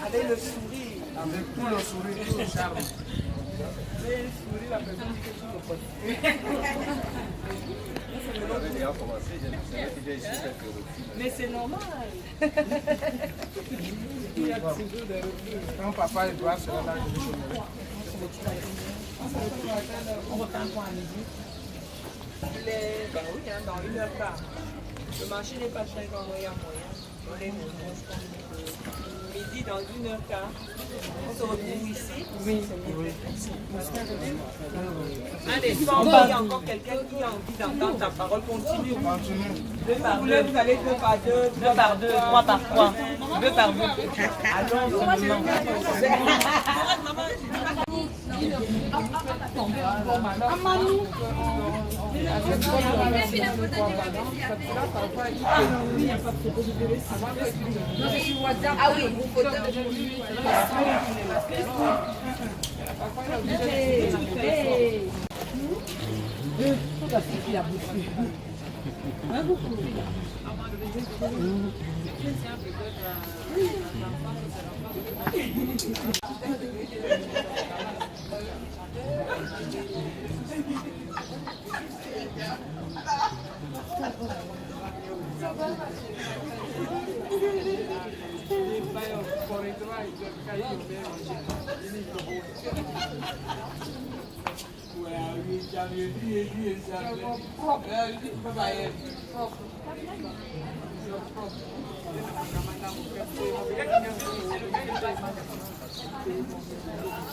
Avec le sourire. Avec tout le sourire, tout le charme. Mais le sourire, la personne dit que tu le portes. Mais c'est normal. Il y a toujours des refus. Quand papa est droit, c'est là que je suis. On refait un point à midi. Ben oui, hein, dans 1h15. Le marché n'est pas très grand, il y a moyen. Midi dans 1h15. On se retrouve ici. Oui. Allez, sans il y a encore quelqu'un qui a envie d'entendre ta parole, continue. Deux par deux, vous allez deux par deux, deux par deux, trois par trois, deux par deux. Allons, Ah oui, vous photo.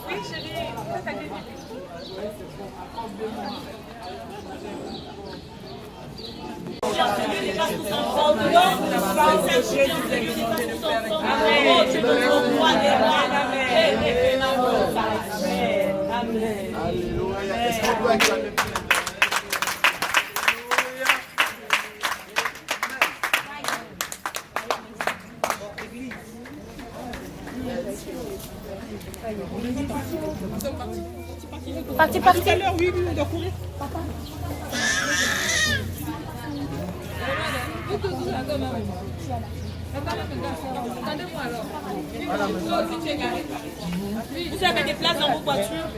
oui, chérie, Parti. Tout à l'heure, oui, on doit courir. Vous avez des places dans vos voitures?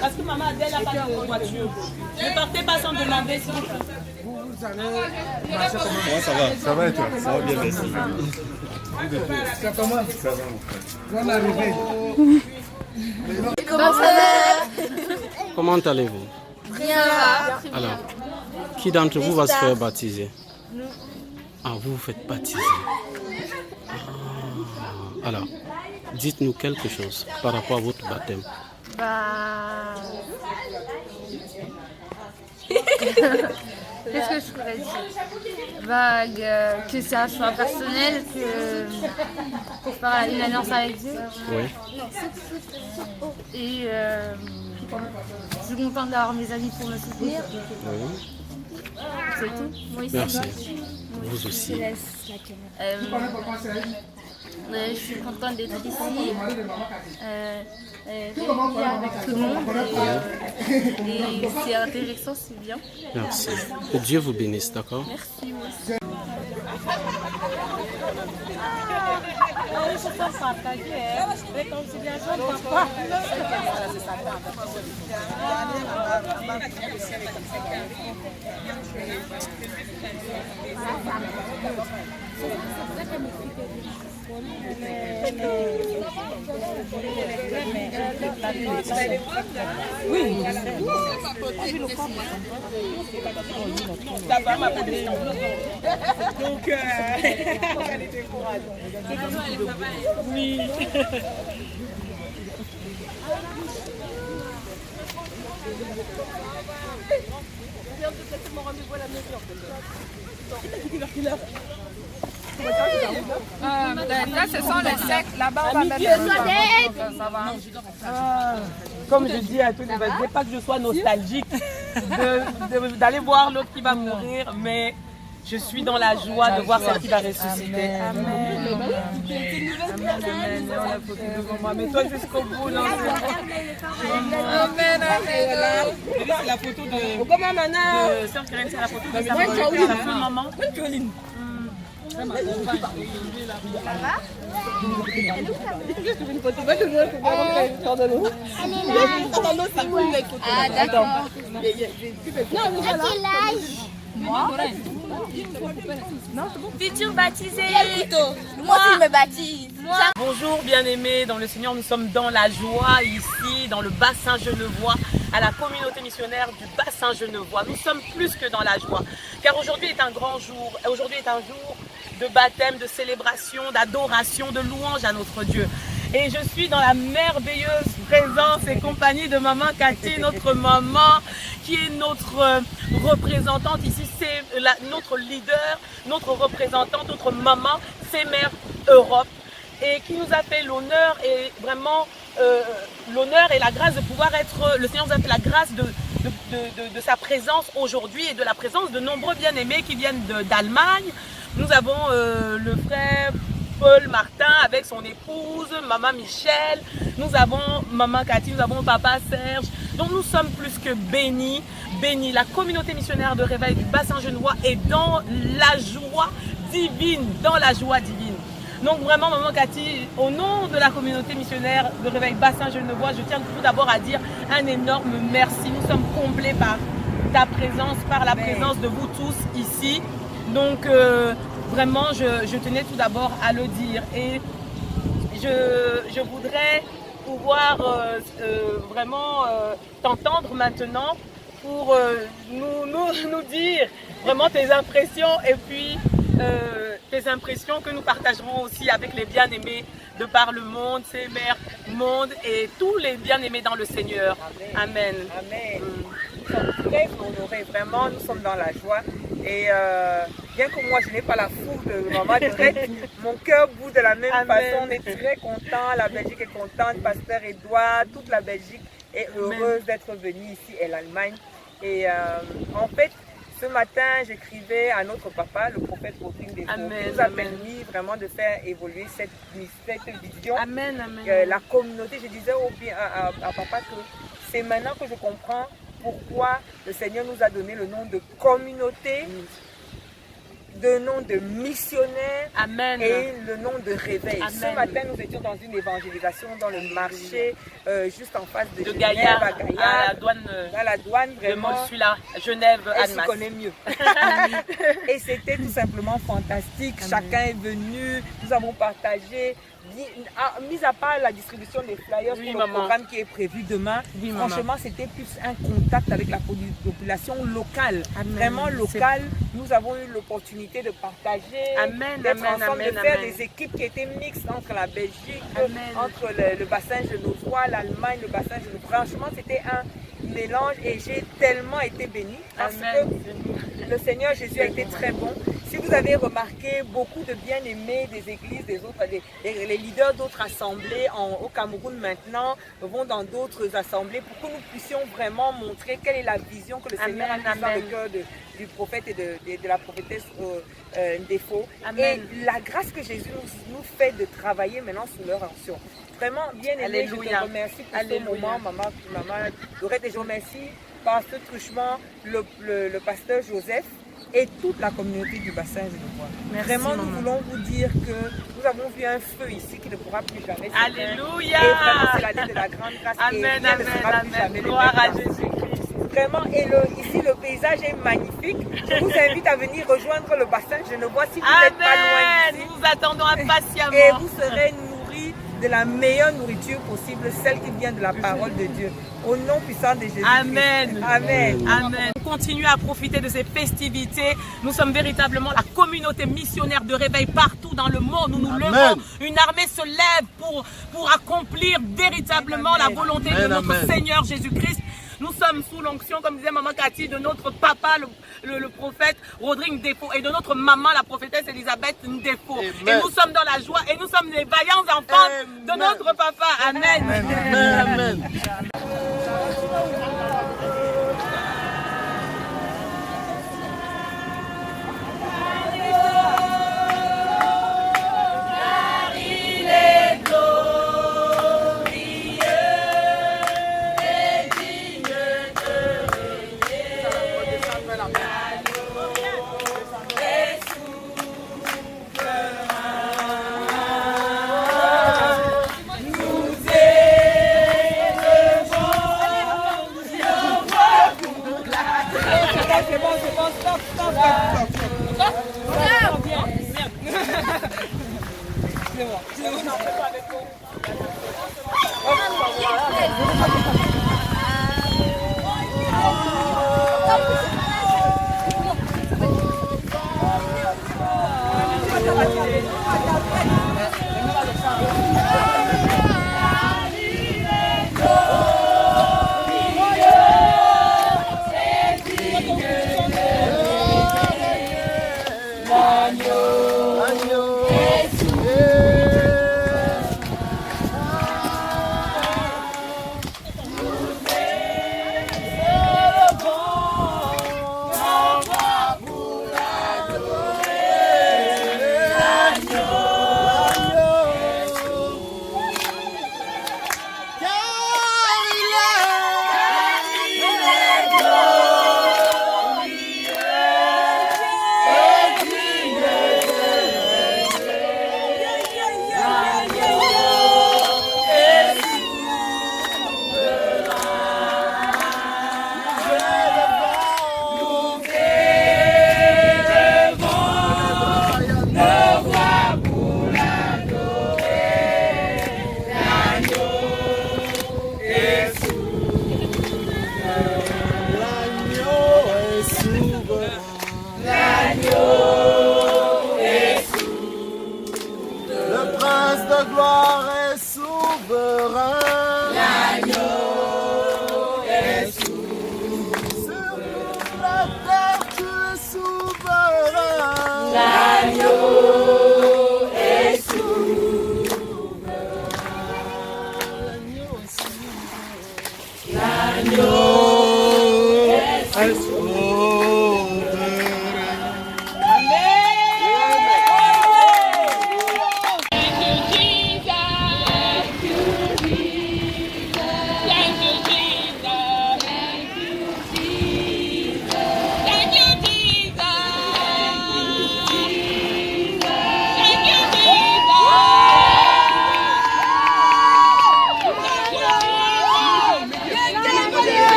Parce que maman Adèle n'a pas de voiture. Ne partez pas sans demander s'il vous plaît. Vous allez marcher comment? Moi ça va. Ça va et toi? Ça va bien, merci. Ça commence. Ça va mon frère. Bonne arrivée. Comment allez-vous? Bien. Alors, qui d'entre vous va se faire baptiser? Ah, vous vous faites baptiser. Ah, alors, dites-nous quelque chose par rapport à votre baptême. Qu'est-ce que je pourrais dire? Que c'est un choix personnel, pour faire une alliance avec Dieu. Oui. Et je suis contente d'avoir mes amis pour me soutenir. Oui. C'est tout. Moi, Merci. Vous aussi. Je suis contente d'être ici, avec tout le monde. Et c'est intéressant, c'est bien. Merci. Que Dieu vous bénisse, d'accord? Merci aussi. Oui. Ta femme a posé. Donc, elle était courageuse. Oui. Là, ce sont les secs. Là-bas, on va mettre les ça va. Comme je dis à tous les voisins, pas que je sois nostalgique d'aller voir l'autre qui va mourir, mais je suis dans la joie de voir celle qui va ressusciter. Amen. Amen. On a photo devant moi, mais toi jusqu'au bout. Non, amen. C'est la photo de Sœur Karen, c'est la photo de sa maman. Ah, d'accord. Futur baptisé. Moi aussi, je me baptise. Bonjour bien-aimés dans le Seigneur, nous sommes dans la joie ici, dans le bassin genevois, à la communauté missionnaire du bassin genevois. Nous sommes plus que dans la joie, car aujourd'hui est un grand jour, aujourd'hui est un jour de baptême, de célébration, d'adoration, de louange à notre Dieu. Et je suis dans la merveilleuse présence et compagnie de maman Cathy, notre maman, qui est notre représentante ici, c'est notre leader, notre représentante, notre maman, c'est Mère Europe, et qui nous a fait l'honneur et vraiment l'honneur et la grâce de pouvoir être, le Seigneur nous a fait la grâce de sa présence aujourd'hui et de la présence de nombreux bien-aimés qui viennent d'Allemagne. Nous avons le frère Paul Martin avec son épouse, maman Michel, nous avons maman Cathy, nous avons papa Serge. Donc nous sommes plus que bénis, bénis. La communauté missionnaire de Réveil du bassin genevois est dans la joie divine, dans la joie divine. Donc vraiment maman Cathy, au nom de la communauté missionnaire de Réveil bassin genevois, je tiens tout d'abord à dire un énorme merci. Nous sommes comblés par ta présence, par la présence de vous tous ici. Donc vraiment, je tenais tout d'abord à le dire et je voudrais pouvoir vraiment t'entendre maintenant pour nous dire vraiment tes impressions et puis tes impressions que nous partagerons aussi avec les bien-aimés de par le monde, ces mères monde et tous les bien-aimés dans le Seigneur. Amen. Amen. Nous sommes très honorés, vraiment, nous sommes dans la joie. Et bien que moi je n'ai pas la foule de maman directe, mon cœur bout de la même façon. On est très contents, la Belgique est contente, Pasteur Edouard, toute la Belgique est heureuse d'être venue ici et l'Allemagne. Et en fait, ce matin, j'écrivais à notre papa, le prophète Rodrigue Desfaux, qui nous a permis vraiment de faire évoluer cette vision. Amen, amen. La communauté, je disais à papa que c'est maintenant que je comprends pourquoi le Seigneur nous a donné le nom de communauté, le nom de missionnaire. Amen. Et le nom de réveil. Amen. Ce matin, nous étions dans une évangélisation dans le marché, juste en face de Genève, Gaillard, à Gaillard, à la douane, vraiment. Je suis là, Genève, elle se connaît mieux. Et c'était tout simplement fantastique. Amen. Chacun est venu, nous avons partagé. Mis à part la distribution des flyers pour le programme qui est prévu demain, franchement c'était plus un contact avec la population locale. Amen. Vraiment locale. Nous avons eu l'opportunité de partager, d'être ensemble, de faire des équipes qui étaient mixtes entre la Belgique, entre le bassin genevois, l'Allemagne, le bassin genevois. Franchement c'était un mélange et j'ai tellement été bénie parce que le Seigneur Jésus a été très bon. Si vous avez remarqué, beaucoup de bien-aimés des églises, des autres, les leaders d'autres assemblées au Cameroun maintenant vont dans d'autres assemblées pour que nous puissions vraiment montrer quelle est la vision que le Seigneur a mis dans le cœur du prophète et de la prophétesse Desfaux. Et la grâce que Jésus nous fait de travailler maintenant sous leur action. Vraiment, bien-aimés, je te remercie pour ce moment, maman Dorette, et je remercie par ce truchement le pasteur Joseph et toute la communauté du bassin genevois. Vraiment, nous voulons vous dire que nous avons vu un feu ici qui ne pourra plus jamais s'éteindre. Alléluia! Et vraiment, c'est l'année de la grande grâce. Amen, et amen, ne sera plus jamais gloire à Jésus-Christ. Vraiment, et ici le paysage est magnifique. Je vous invite à venir rejoindre le bassin genevois si vous n'êtes pas loin d'ici. Nous vous attendons impatiemment. Et vous serez nourris de la meilleure nourriture possible, celle qui vient de la parole de Dieu. Au nom puissant de Jésus. Amen. Amen. Amen. On continue à profiter de ces festivités. Nous sommes véritablement la communauté missionnaire de réveil partout dans le monde. Nous nous levons. Une armée se lève pour accomplir véritablement la volonté de notre Seigneur Jésus-Christ. Nous sommes sous l'onction, comme disait maman Cathy, de notre papa, le prophète Rodrigue Desfaux, et de notre maman, la prophétesse Elisabeth Desfaux. Et nous sommes dans la joie, et nous sommes les vaillants enfants de notre papa. Amen. Amen.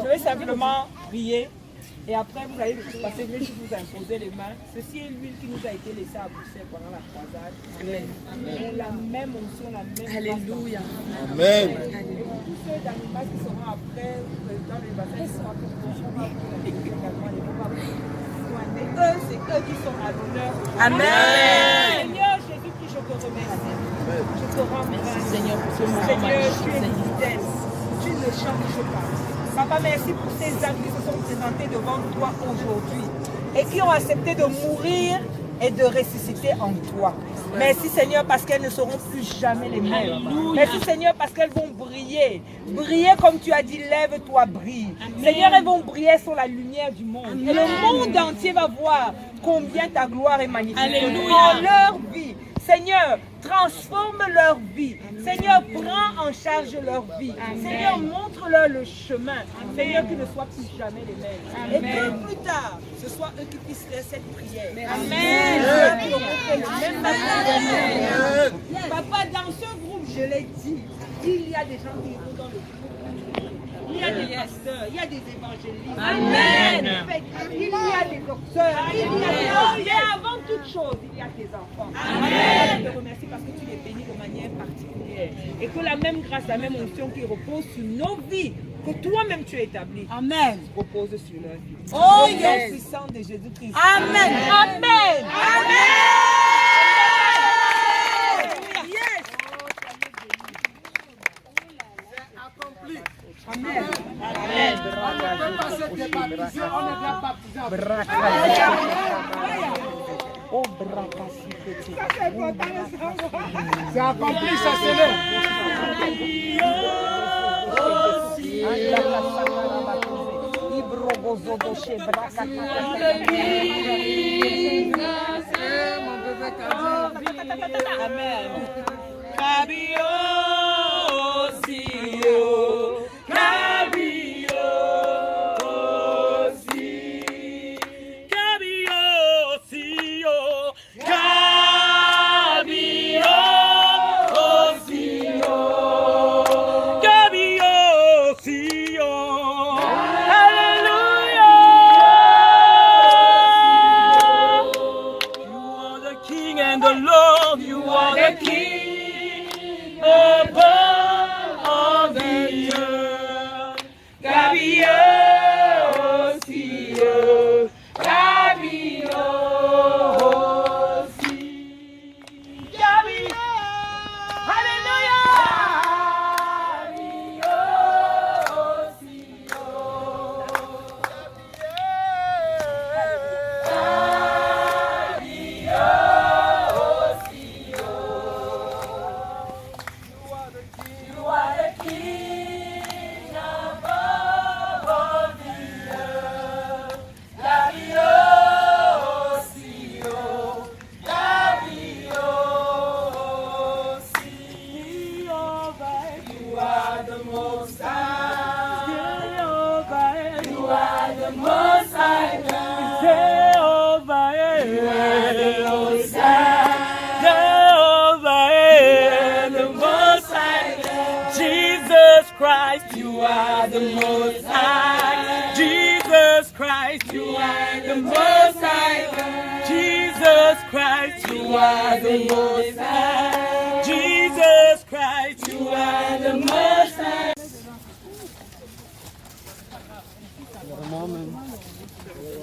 Je vais simplement prier et après vous allez passer l'huile qui vous a imposé les mains. Ceci est l'huile qui nous a été laissée à Bruxelles pendant la croisade. Amen. Et la même onction, la même. Alléluia. Amen. Et pour tous ceux d'Animas qui seront après, dans les bassins, qui seront eux, c'est eux qui sont à l'honneur. Amen. Seigneur Jésus-Christ, je te remercie. Je te rends grâce. Seigneur, pour ce moment Seigneur, magnifique, tu es Seigneur. fidèle. Tu ne changes pas. Papa, merci pour ces âmes qui se sont présentés devant toi aujourd'hui et qui ont accepté de mourir et de ressusciter en toi. Merci Seigneur parce qu'elles ne seront plus jamais les mêmes. Merci Seigneur parce qu'elles vont briller. Briller comme tu as dit, lève-toi, brille. Seigneur, elles vont briller sur la lumière du monde. Et le monde entier va voir combien ta gloire est magnifique. En leur vie. Seigneur, transforme leur vie. Seigneur, prends en charge leur vie. Seigneur, montre-leur le chemin. Seigneur, qu'ils ne soient plus jamais les mêmes. Et que plus tard, ce soit eux qui puissent faire cette prière. Amen. Papa, dans ce groupe, je l'ai dit, il y a des gens qui sont dans le groupe. Il y y a des pasteurs, il y a des évangélistes. Amen. Il y a des docteurs. Il y a avant toute chose, il y a tes enfants. Amen. Je te remercie parce que tu les bénis de manière particulière. Et que la même grâce, la même onction qui repose sur nos vies, que toi-même tu as établi, Amen. repose sur leur vie. Oh, Au nom yes. puissant de Jésus-Christ. Amen. Amen. Amen. On ne peut pas se débaptiser, on est bien baptisé. Oh, bracassi, C'est accompli, ça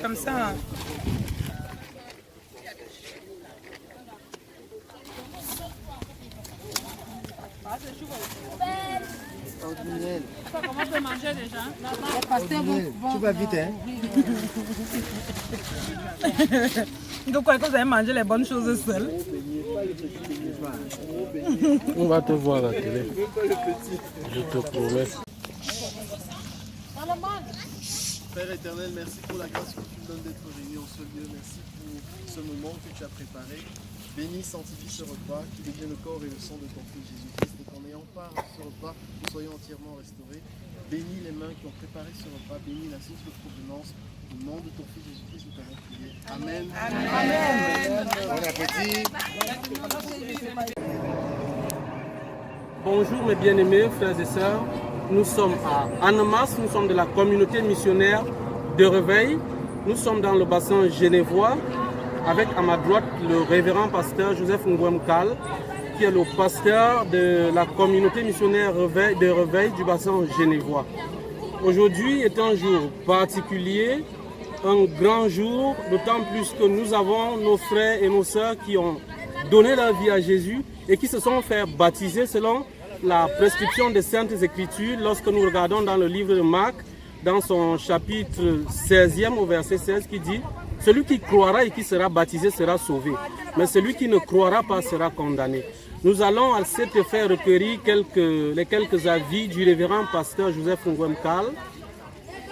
Comme ça. Ça commence à manger déjà. Tu vas vite, hein? Donc, quoi que vous avez mangé les bonnes choses seul. On va te voir à la télé. Je te promets. Père éternel, merci pour la grâce que tu me donnes d'être réunis en ce lieu. Merci pour ce moment que tu as préparé. Bénis, sanctifie ce repas, qui devienne le corps et le sang de ton Fils Jésus-Christ. Et qu'en ayant part à ce repas, nous soyons entièrement restaurés. Bénis les mains qui ont préparé ce repas. Bénis la source de provenance. Au nom de ton Fils Jésus-Christ, nous t'avons prié. Amen. Amen. Bon appétit. Bonjour mes bien-aimés frères et sœurs. Nous sommes à Annemasse, nous sommes de la communauté missionnaire de Réveil. Nous sommes dans le bassin genevois avec à ma droite le révérend pasteur Joseph Ngwemkal qui est le pasteur de la communauté missionnaire de Réveil du bassin genevois. Aujourd'hui est un jour particulier, un grand jour, d'autant plus que nous avons nos frères et nos sœurs qui ont donné leur vie à Jésus et qui se sont fait baptiser selon la prescription des Saintes Écritures lorsque nous regardons dans le livre de Marc, dans son chapitre 16e au verset 16 qui dit « Celui qui croira et qui sera baptisé sera sauvé, mais celui qui ne croira pas sera condamné. » Nous allons à cet effet recueillir les quelques avis du révérend pasteur Joseph Ngwemkal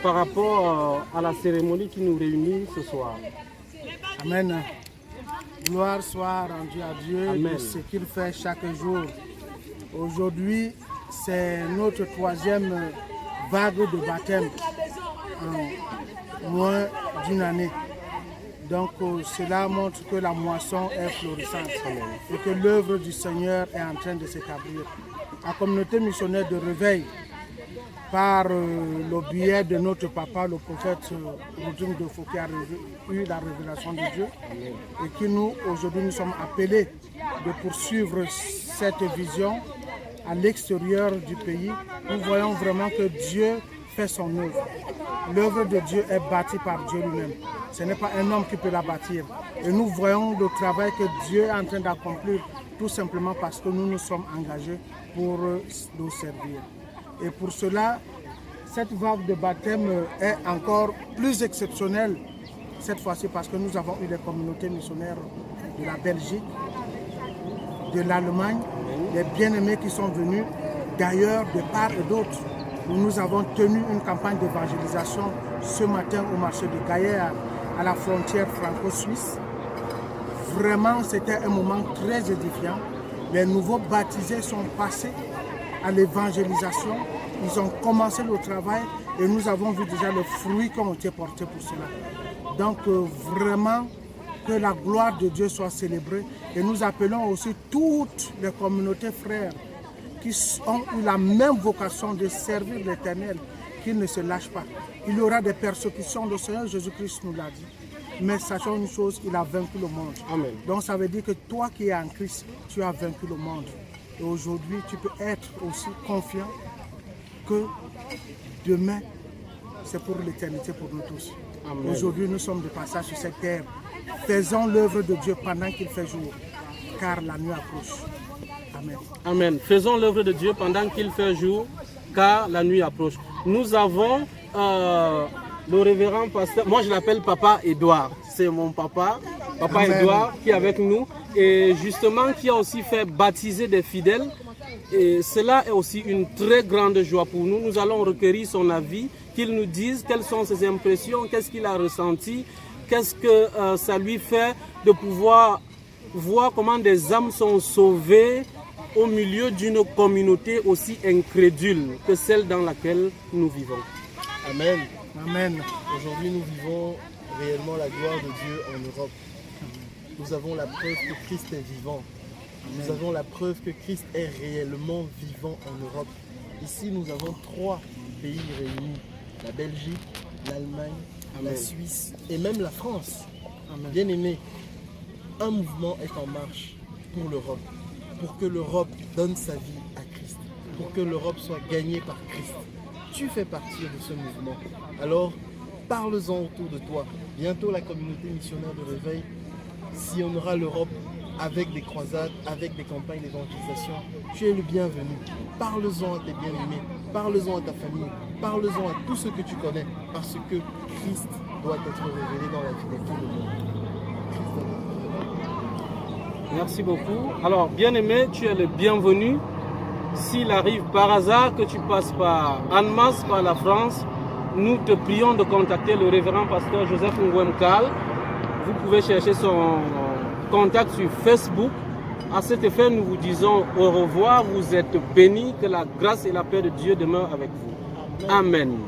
par rapport à la cérémonie qui nous réunit ce soir. Amen. Gloire soit rendue à Dieu. Amen. De ce qu'il fait chaque jour. Aujourd'hui, c'est notre troisième vague de baptême en moins d'une année. Donc cela montre que la moisson est florissante et que l'œuvre du Seigneur est en train de s'établir. La communauté missionnaire de Réveil, par le biais de notre papa, le prophète Rodrigue de Faux, qui a eu la révélation de Dieu et qui nous, aujourd'hui, nous sommes appelés de poursuivre cette vision à l'extérieur du pays. Nous voyons vraiment que Dieu fait son œuvre. L'œuvre de Dieu est bâtie par Dieu lui-même. Ce n'est pas un homme qui peut la bâtir. Et nous voyons le travail que Dieu est en train d'accomplir tout simplement parce que nous nous sommes engagés pour nous servir. Et pour cela, cette vague de baptême est encore plus exceptionnelle cette fois-ci parce que nous avons eu des communautés missionnaires de la Belgique, de l'Allemagne, des bien-aimés qui sont venus d'ailleurs, de part et d'autre. Nous avons tenu une campagne d'évangélisation ce matin au marché de Gaillard, à la frontière franco-suisse. Vraiment, c'était un moment très édifiant. Les nouveaux baptisés sont passés à l'évangélisation. Ils ont commencé le travail et nous avons vu déjà les fruits qui ont été portés pour cela. Donc vraiment, que la gloire de Dieu soit célébrée. Et nous appelons aussi toutes les communautés frères qui ont eu la même vocation de servir l'Éternel, qu'ils ne se lâchent pas. Il y aura des persécutions, le Seigneur Jésus-Christ nous l'a dit. Mais sachons une chose, il a vaincu le monde. Amen. Donc ça veut dire que toi qui es en Christ, tu as vaincu le monde. Et aujourd'hui, tu peux être aussi confiant que demain, c'est pour l'éternité pour nous tous. Aujourd'hui, nous sommes de passage sur cette terre. Faisons l'œuvre de Dieu pendant qu'il fait jour, car la nuit approche. Amen. Amen. Faisons l'œuvre de Dieu pendant qu'il fait jour, car la nuit approche. Nous avons le révérend pasteur, moi je l'appelle Papa Edouard, c'est mon papa, Papa Amen. Edouard qui est avec nous et justement qui a aussi fait baptiser des fidèles. Et cela est aussi une très grande joie pour nous. Nous allons recueillir son avis, qu'il nous dise quelles sont ses impressions, qu'est-ce qu'il a ressenti, qu'est-ce que ça lui fait de pouvoir voir comment des âmes sont sauvées au milieu d'une communauté aussi incrédule que celle dans laquelle nous vivons. Amen. Amen. Aujourd'hui, nous vivons réellement la gloire de Dieu en Europe. Nous avons la preuve que Christ est vivant. Nous avons la preuve que Christ est réellement vivant en Europe. Ici, nous avons 3 pays réunis. La Belgique, l'Allemagne, la Suisse et même la France. Bien aimé, un mouvement est en marche pour l'Europe. Pour que l'Europe donne sa vie à Christ. Pour que l'Europe soit gagnée par Christ. Tu fais partie de ce mouvement. Alors, parle-en autour de toi. Bientôt, la communauté missionnaire de Réveil sillonnera l'Europe avec des croisades, avec des campagnes d'évangélisation. Tu es le bienvenu. Parle-en à tes bien-aimés, parle-en à ta famille, parle-en à tous ceux que tu connais, parce que Christ doit être révélé dans la vie de tout le monde. Merci beaucoup. Alors, bien-aimé, tu es le bienvenu. S'il arrive par hasard que tu passes par Annemasse, par la France, nous te prions de contacter le révérend pasteur Joseph Ngwemkal. Vous pouvez chercher son contact sur Facebook. À cet effet, nous vous disons au revoir. Vous êtes bénis. Que la grâce et la paix de Dieu demeurent avec vous. Amen.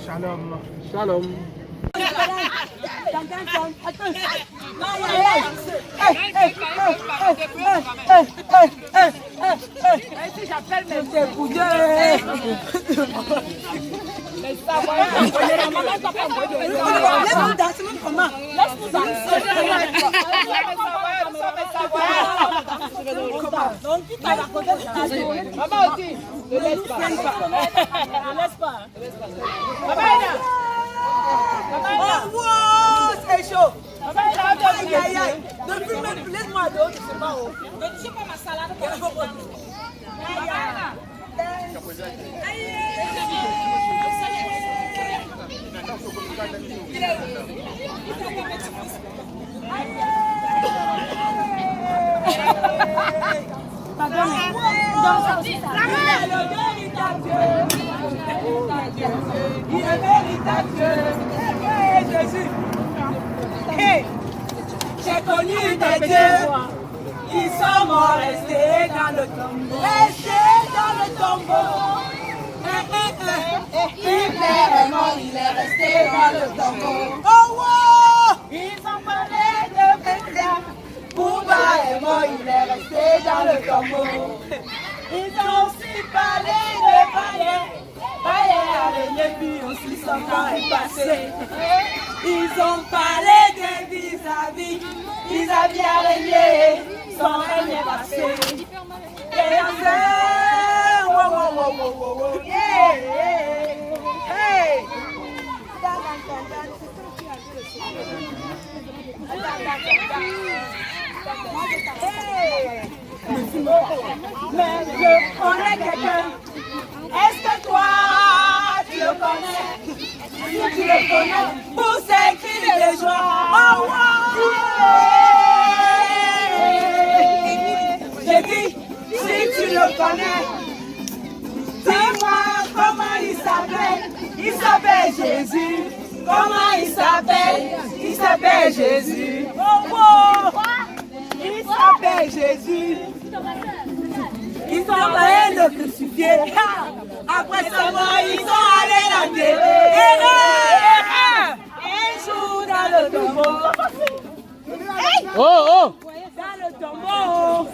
Shalom. Shalom. Si j'appelle mes coups maman aussi, ne laisse pas. Ne laisse pas. Oh, wow, c'est chaud. Depuis même, laisse-moi dehors, je sais pas où. Je sais pas ma salade. J'ai connu des dieux qui sont morts restés dans le tombeau. Restés dans le tombeau. Hitler est mort, il est resté dans le tombeau. Oh wow! Ils ont parlé de Bethléem. Bouba est mort, il est resté dans le tombeau. Ils ont aussi parlé de Baye. Baye a son temps est passé. Ils ont parlé de vis-à-vis a régné, son règne est passé. Et on sait, wow, wow, wow, wow, wow, wow, yeah, yeah. Hey! Mais je connais quelqu'un. Est-ce que toi, tu le connais? Si tu le connais, pour ces cris de joie. Oh, wow. J'ai dit, si tu le connais, dis-moi comment il s'appelle. Il s'appelle Jésus. Comment il s'appelle? Il s'appelle Jésus. Oh, wow. Il s'appelle Jésus. Ils sont allés le crucifier. Après sa mort, ils sont allés l'enterrer. Un jour dans le tombeau. Oh, oh! Dans le tombeau.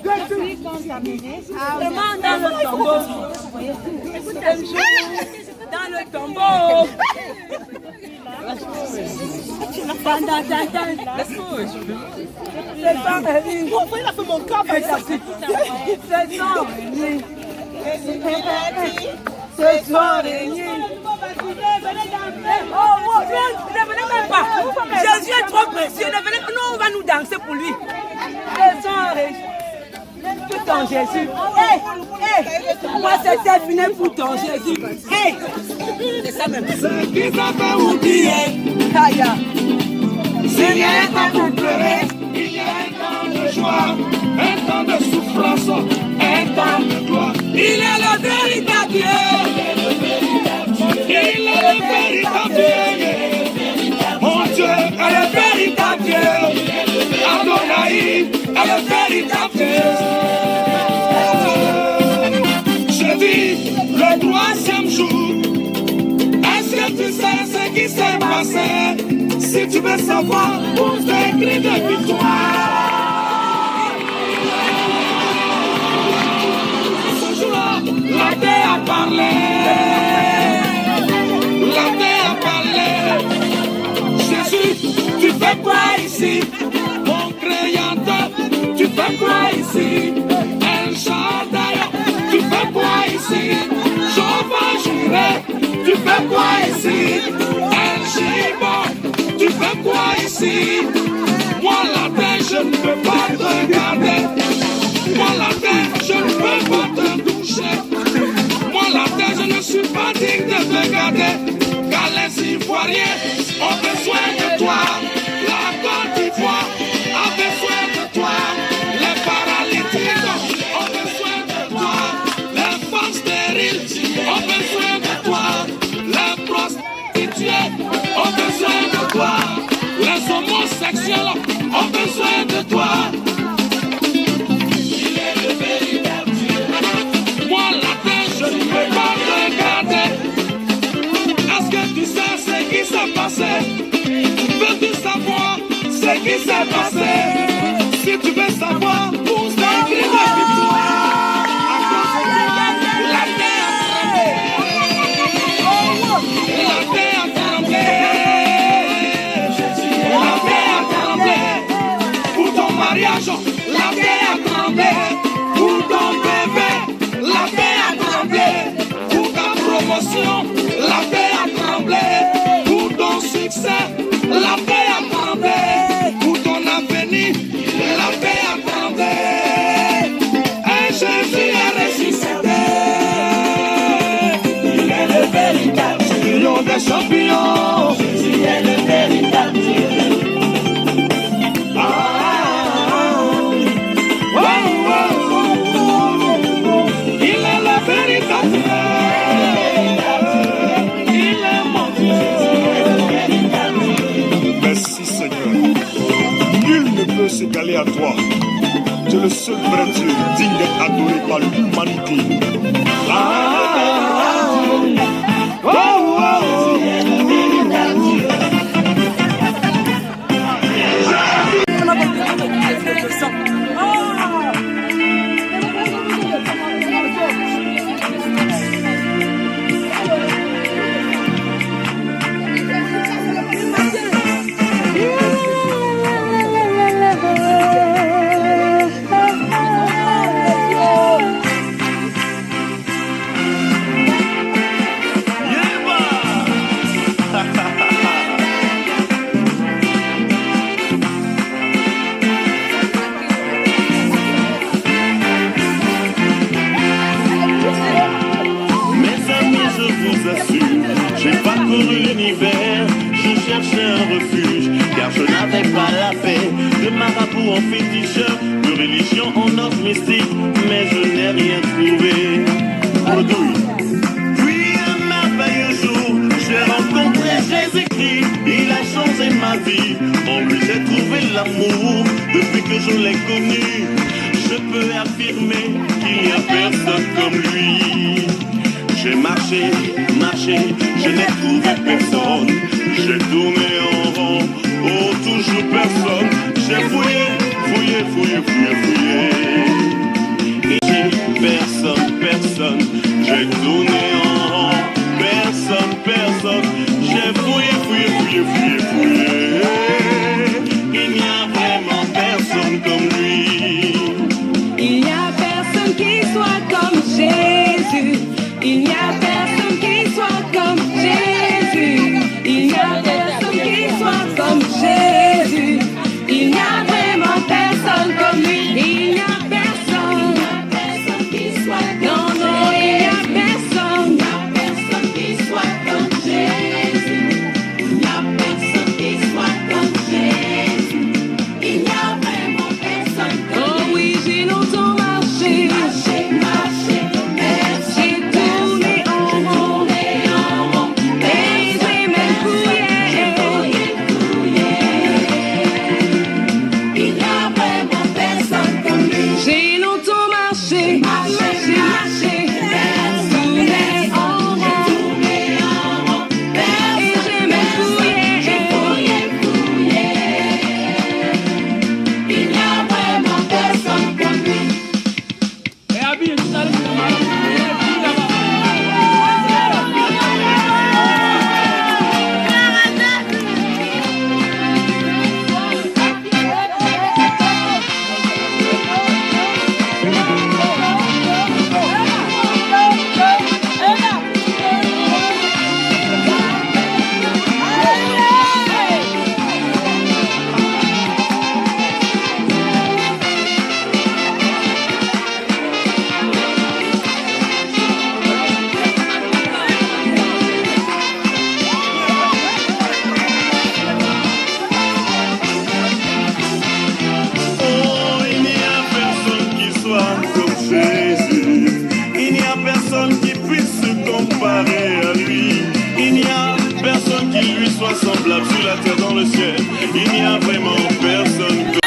Vraiment dans le tombeau. Dans le tombeau. Il a fait mon cap avec ça. Ce soir réunis. Oh, ne venez même pas. Jésus est trop précieux. Ne venez pas. Nous, on va nous danser pour lui. Ce soir réunis. Pour ton Jésus. Hey, hey. Moi, c'était fini pour ton Jésus. Hey. C'est ça même. Ce qui t'a fait oublier. S'il y a un temps pour pleurer, il y a un temps de joie, un temps de souffrance, un temps de gloire. Il est le véritable Dieu. Il est le véritable Dieu. Mon Dieu est le véritable Dieu. Adonai est le véritable Dieu. Je dis le troisième jour. Est-ce que tu sais ce qui s'est passé? Si tu veux savoir, pousse des cris de victoire. Ce jour-là, la paix a parlé. La paix a parlé. Jésus, tu fais quoi ici? Mon créateur, tu fais quoi ici? El Shaddai, tu fais quoi ici? Jehovah Jireh, tu fais quoi ici? El Shiba, tu fais quoi ici? Moi la terre, je ne peux pas te regarder. Moi la terre, je ne peux pas te toucher. Moi la terre, je ne suis pas digne de te regarder. Car les Ivoiriens ont besoin de toi. La Côte d'Ivoire a besoin de toi. Les paralytiques ont besoin de toi. Les femmes stériles ont besoin de toi. Les prostituées ont besoin de toi. Les homosexuels ont besoin de toi. Il est le véritable Dieu. Moi la terre, je ne peux pas te regarder. Est-ce que tu sais ce qui s'est passé? Veux-tu savoir ce qui s'est passé? Si tu veux savoir, pousse des cris de victoire. La terre a tremblé. La terre a tremblé. La terre a tremblé. Pour ton mariage, la terre a tremblé. Pour ton bébé, la terre a tremblé. Pour ta promotion, la terre a tremblé. Pour ton succès, la terre a tremblé. Pour ton avenir, la terre a tremblé. Et Jésus est ressuscité. Il est le véritable champion des champions. Jésus est le véritable Dieu. Il est le véritable Dieu. Il est mon Dieu. Merci Seigneur. Nul ne peut s'égaler à toi. Tu es le seul vrai Dieu digne d'être adoré par l'humanité. refuge, car je n'avais pas la paix. De marabout en féticheur, de religion en ordre mystique, mais je n'ai rien trouvé. Puis un merveilleux jour, j'ai rencontré Jésus-Christ, il a changé ma vie. En lui j'ai trouvé l'amour, depuis que je l'ai connu, je peux affirmer qu'il n'y a personne comme lui. J'ai marché, je n'ai trouvé personne. J'ai tourné en rond, oh toujours personne. J'ai fouillé. Et j'ai personne. J'ai tourné en rond, personne. J'ai fouillé. Il n'y a vraiment personne comme lui. Il n'y a personne qui soit comme Jésus. Il n'y a personne qui soit comme Jésus. Il n'y a personne qui soit comme Jésus. Il n'y a vraiment personne comme lui. Il n'y a personne qui soit comme non, il n'y a personne qui soit comme Jésus. Il n'y a personne qui soit comme Jésus. Il n'y a vraiment personne comme lui. Oh oui, j'ai longtemps marché. Semblable sur la terre, dans le ciel, il n'y a vraiment personne que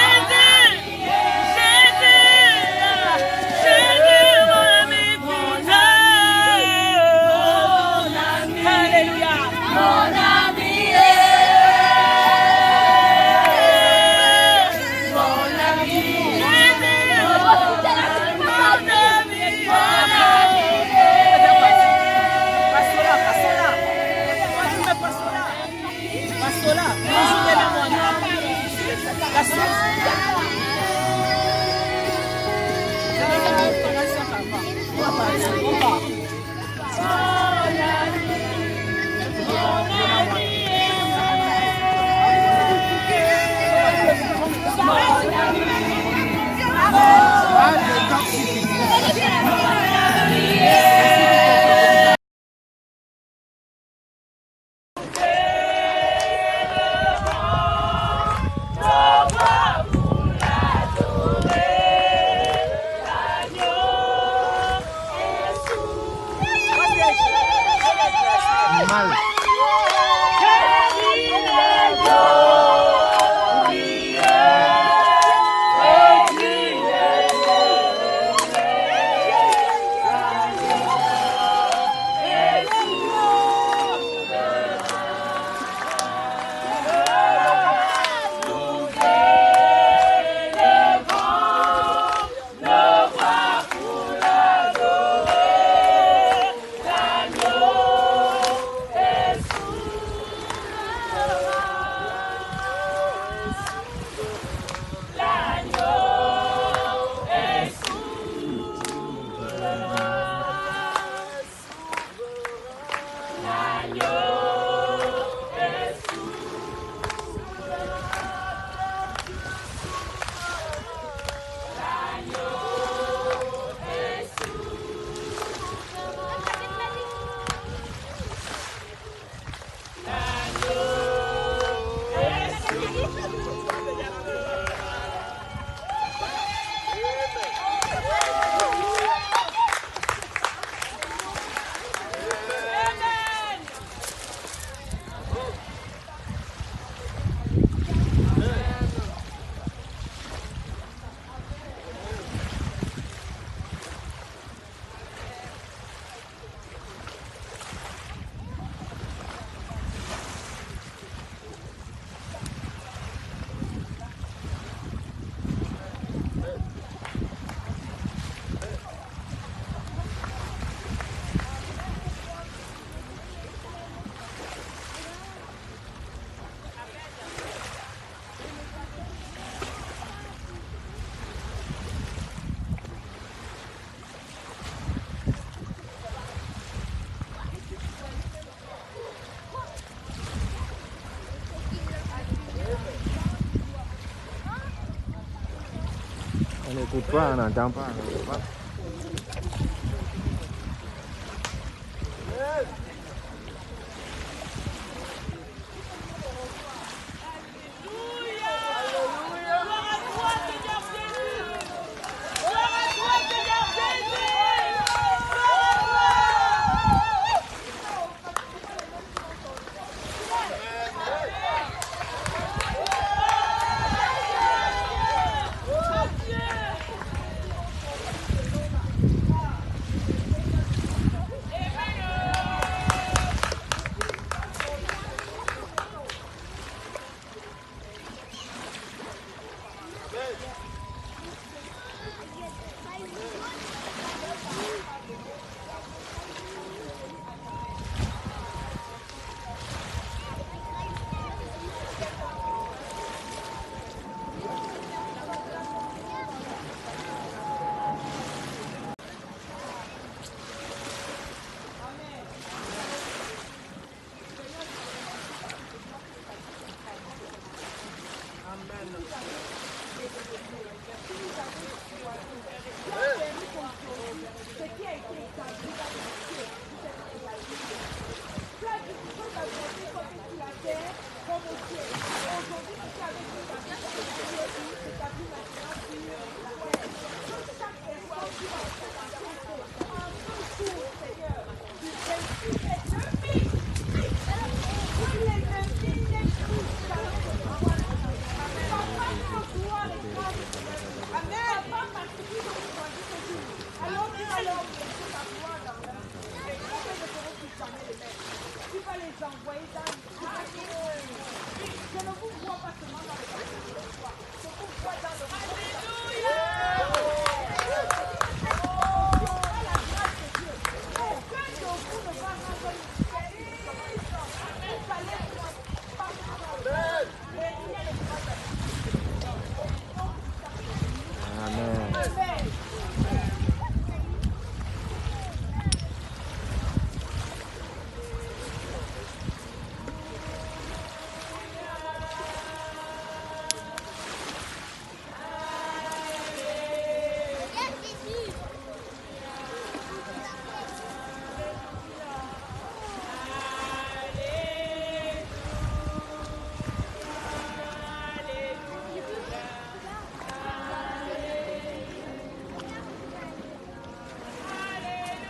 n'écoute pas, on n'entend pas.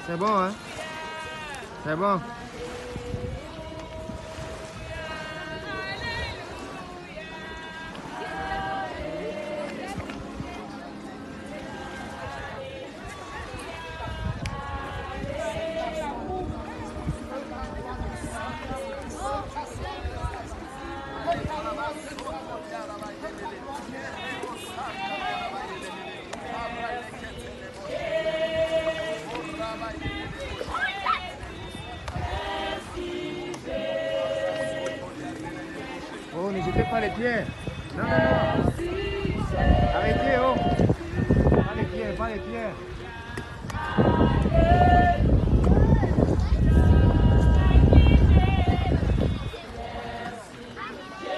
C'est bon, hein? C'est bon. Oh, n'hésitez pas les pieds. Non, non, non. Arrêtez, oh. Pas les pieds, pas les pieds.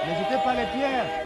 N'hésitez pas les pieds.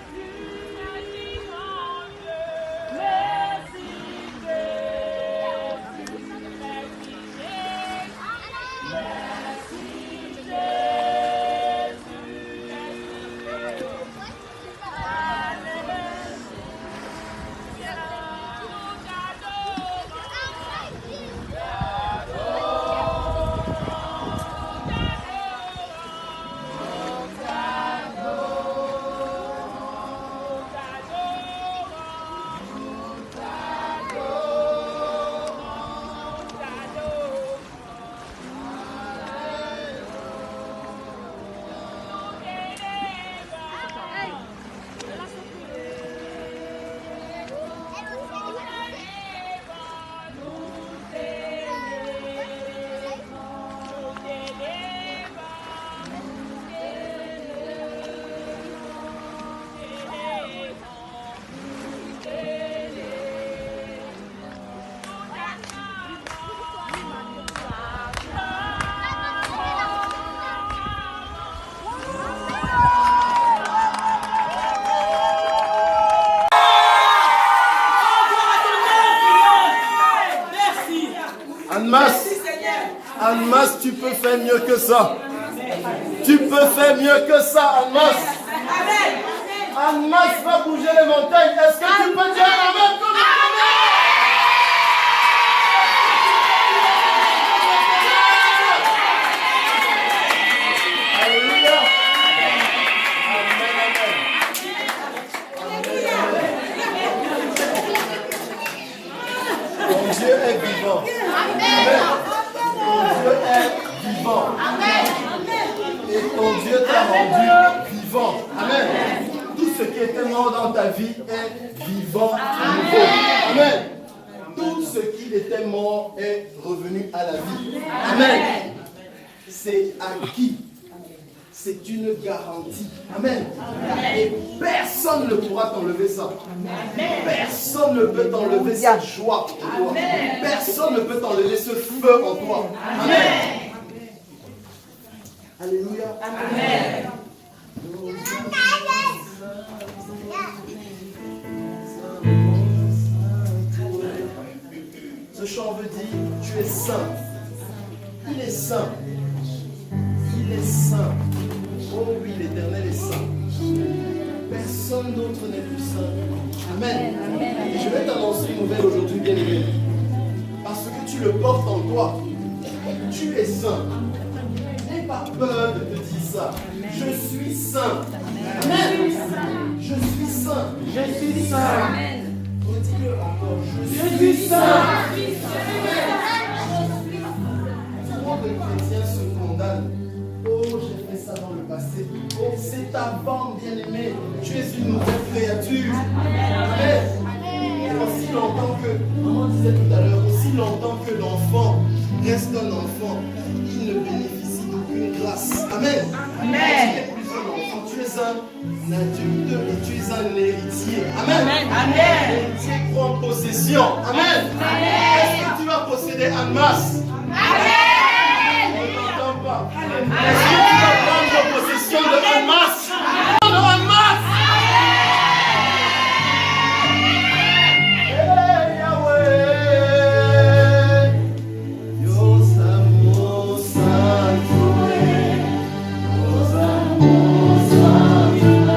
Anmas, tu peux faire mieux que ça. Tu peux faire mieux que ça, Anmas. Anmas va bouger les montagnes. Est-ce que tu peux dire Amen comme Alléluia. Ton Dieu est vivant. Amen. Ton Dieu est vivant. Et ton Dieu t'a rendu vivant. Amen. Tout ce qui était mort dans ta vie est vivant à nouveau. Amen. Tout ce qui était mort est revenu à la vie. Amen. C'est acquis. C'est une garantie. Amen. Et personne ne pourra t'enlever ça. Personne ne peut t'enlever cette joie en toi. Personne ne peut t'enlever ce feu en toi. Amen. Alléluia. Amen. Ce chant veut dire, tu es saint. Il est saint. Il est saint. Oh oui, l'Éternel est saint. Personne d'autre n'est plus saint. Amen. Et je vais t'annoncer une nouvelle aujourd'hui, bien-aimé. Parce que tu le portes en toi. Tu es saint. N'aie pas peur de te dire ça. Je suis saint. Amen. Je suis saint. Je suis saint. Redis-le encore. Je suis saint. Trop de chrétiens se condamnent. Oh, j'ai fait ça dans le passé. Oh, c'est ta bande, bien-aimée. Tu es une nouvelle créature. Amen. Et aussi longtemps que, maman disait tout à l'heure, aussi longtemps que l'enfant reste un enfant, il ne bénéficie d'aucune grâce. Amen. Amen. Tu n'es plus un enfant, tu es un adulte et tu es un héritier. Amen. Amen. L'héritier prend possession. Amen. Est-ce que tu vas posséder en masse? Amen. Est-ce que tu vas prendre possession de Hamas? De Hamas! Hey Yahweh, Yosamo Santué, Yosamo Santué,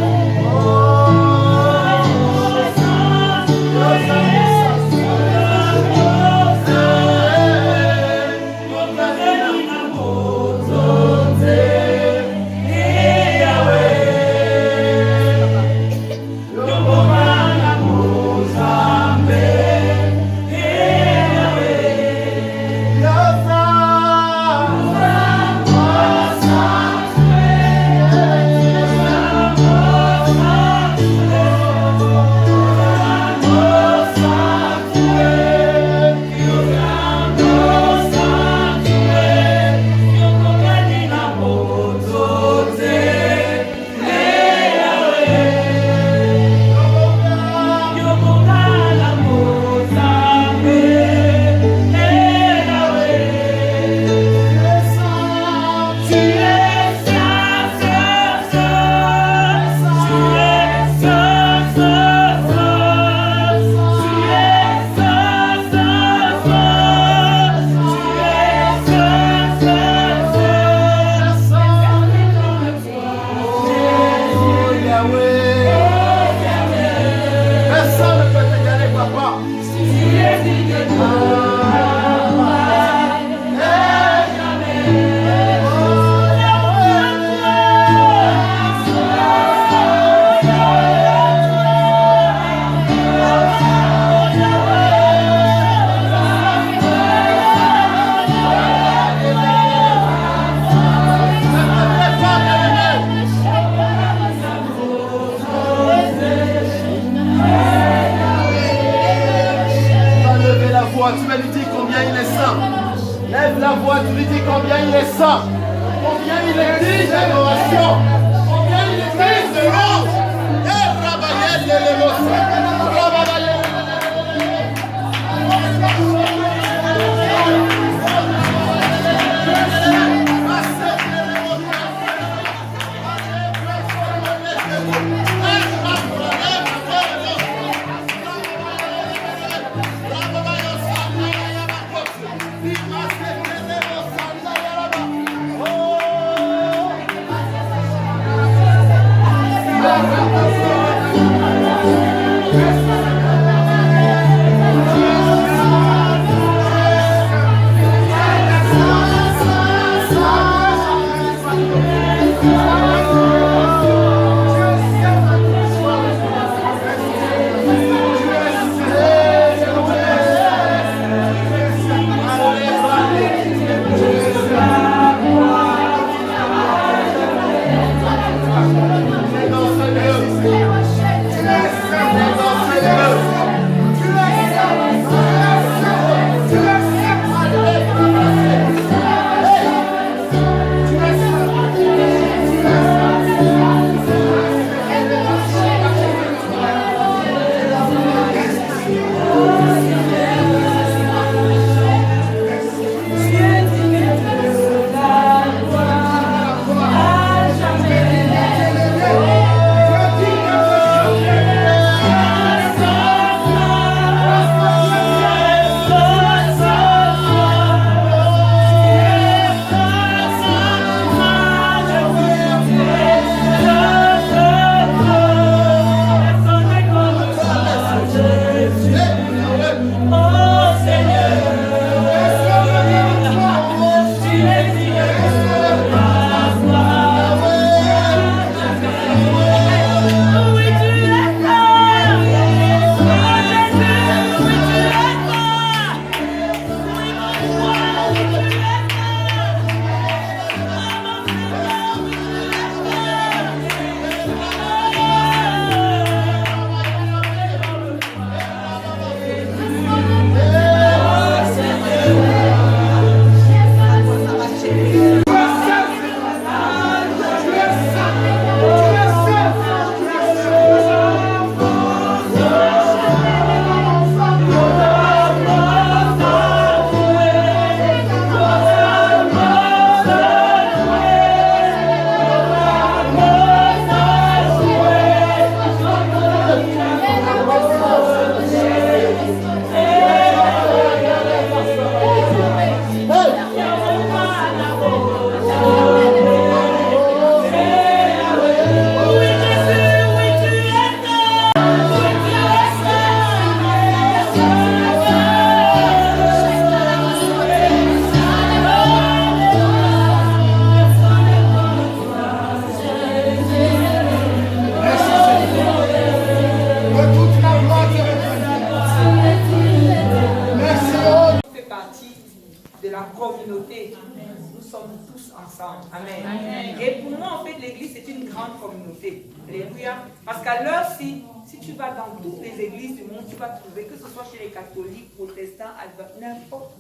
ensemble. Amen. Et pour moi, en fait, l'église, c'est une grande communauté. Alléluia. Parce qu'à l'heure-ci, si tu vas dans toutes les églises du monde, tu vas trouver, que ce soit chez les catholiques, protestants, n'importe,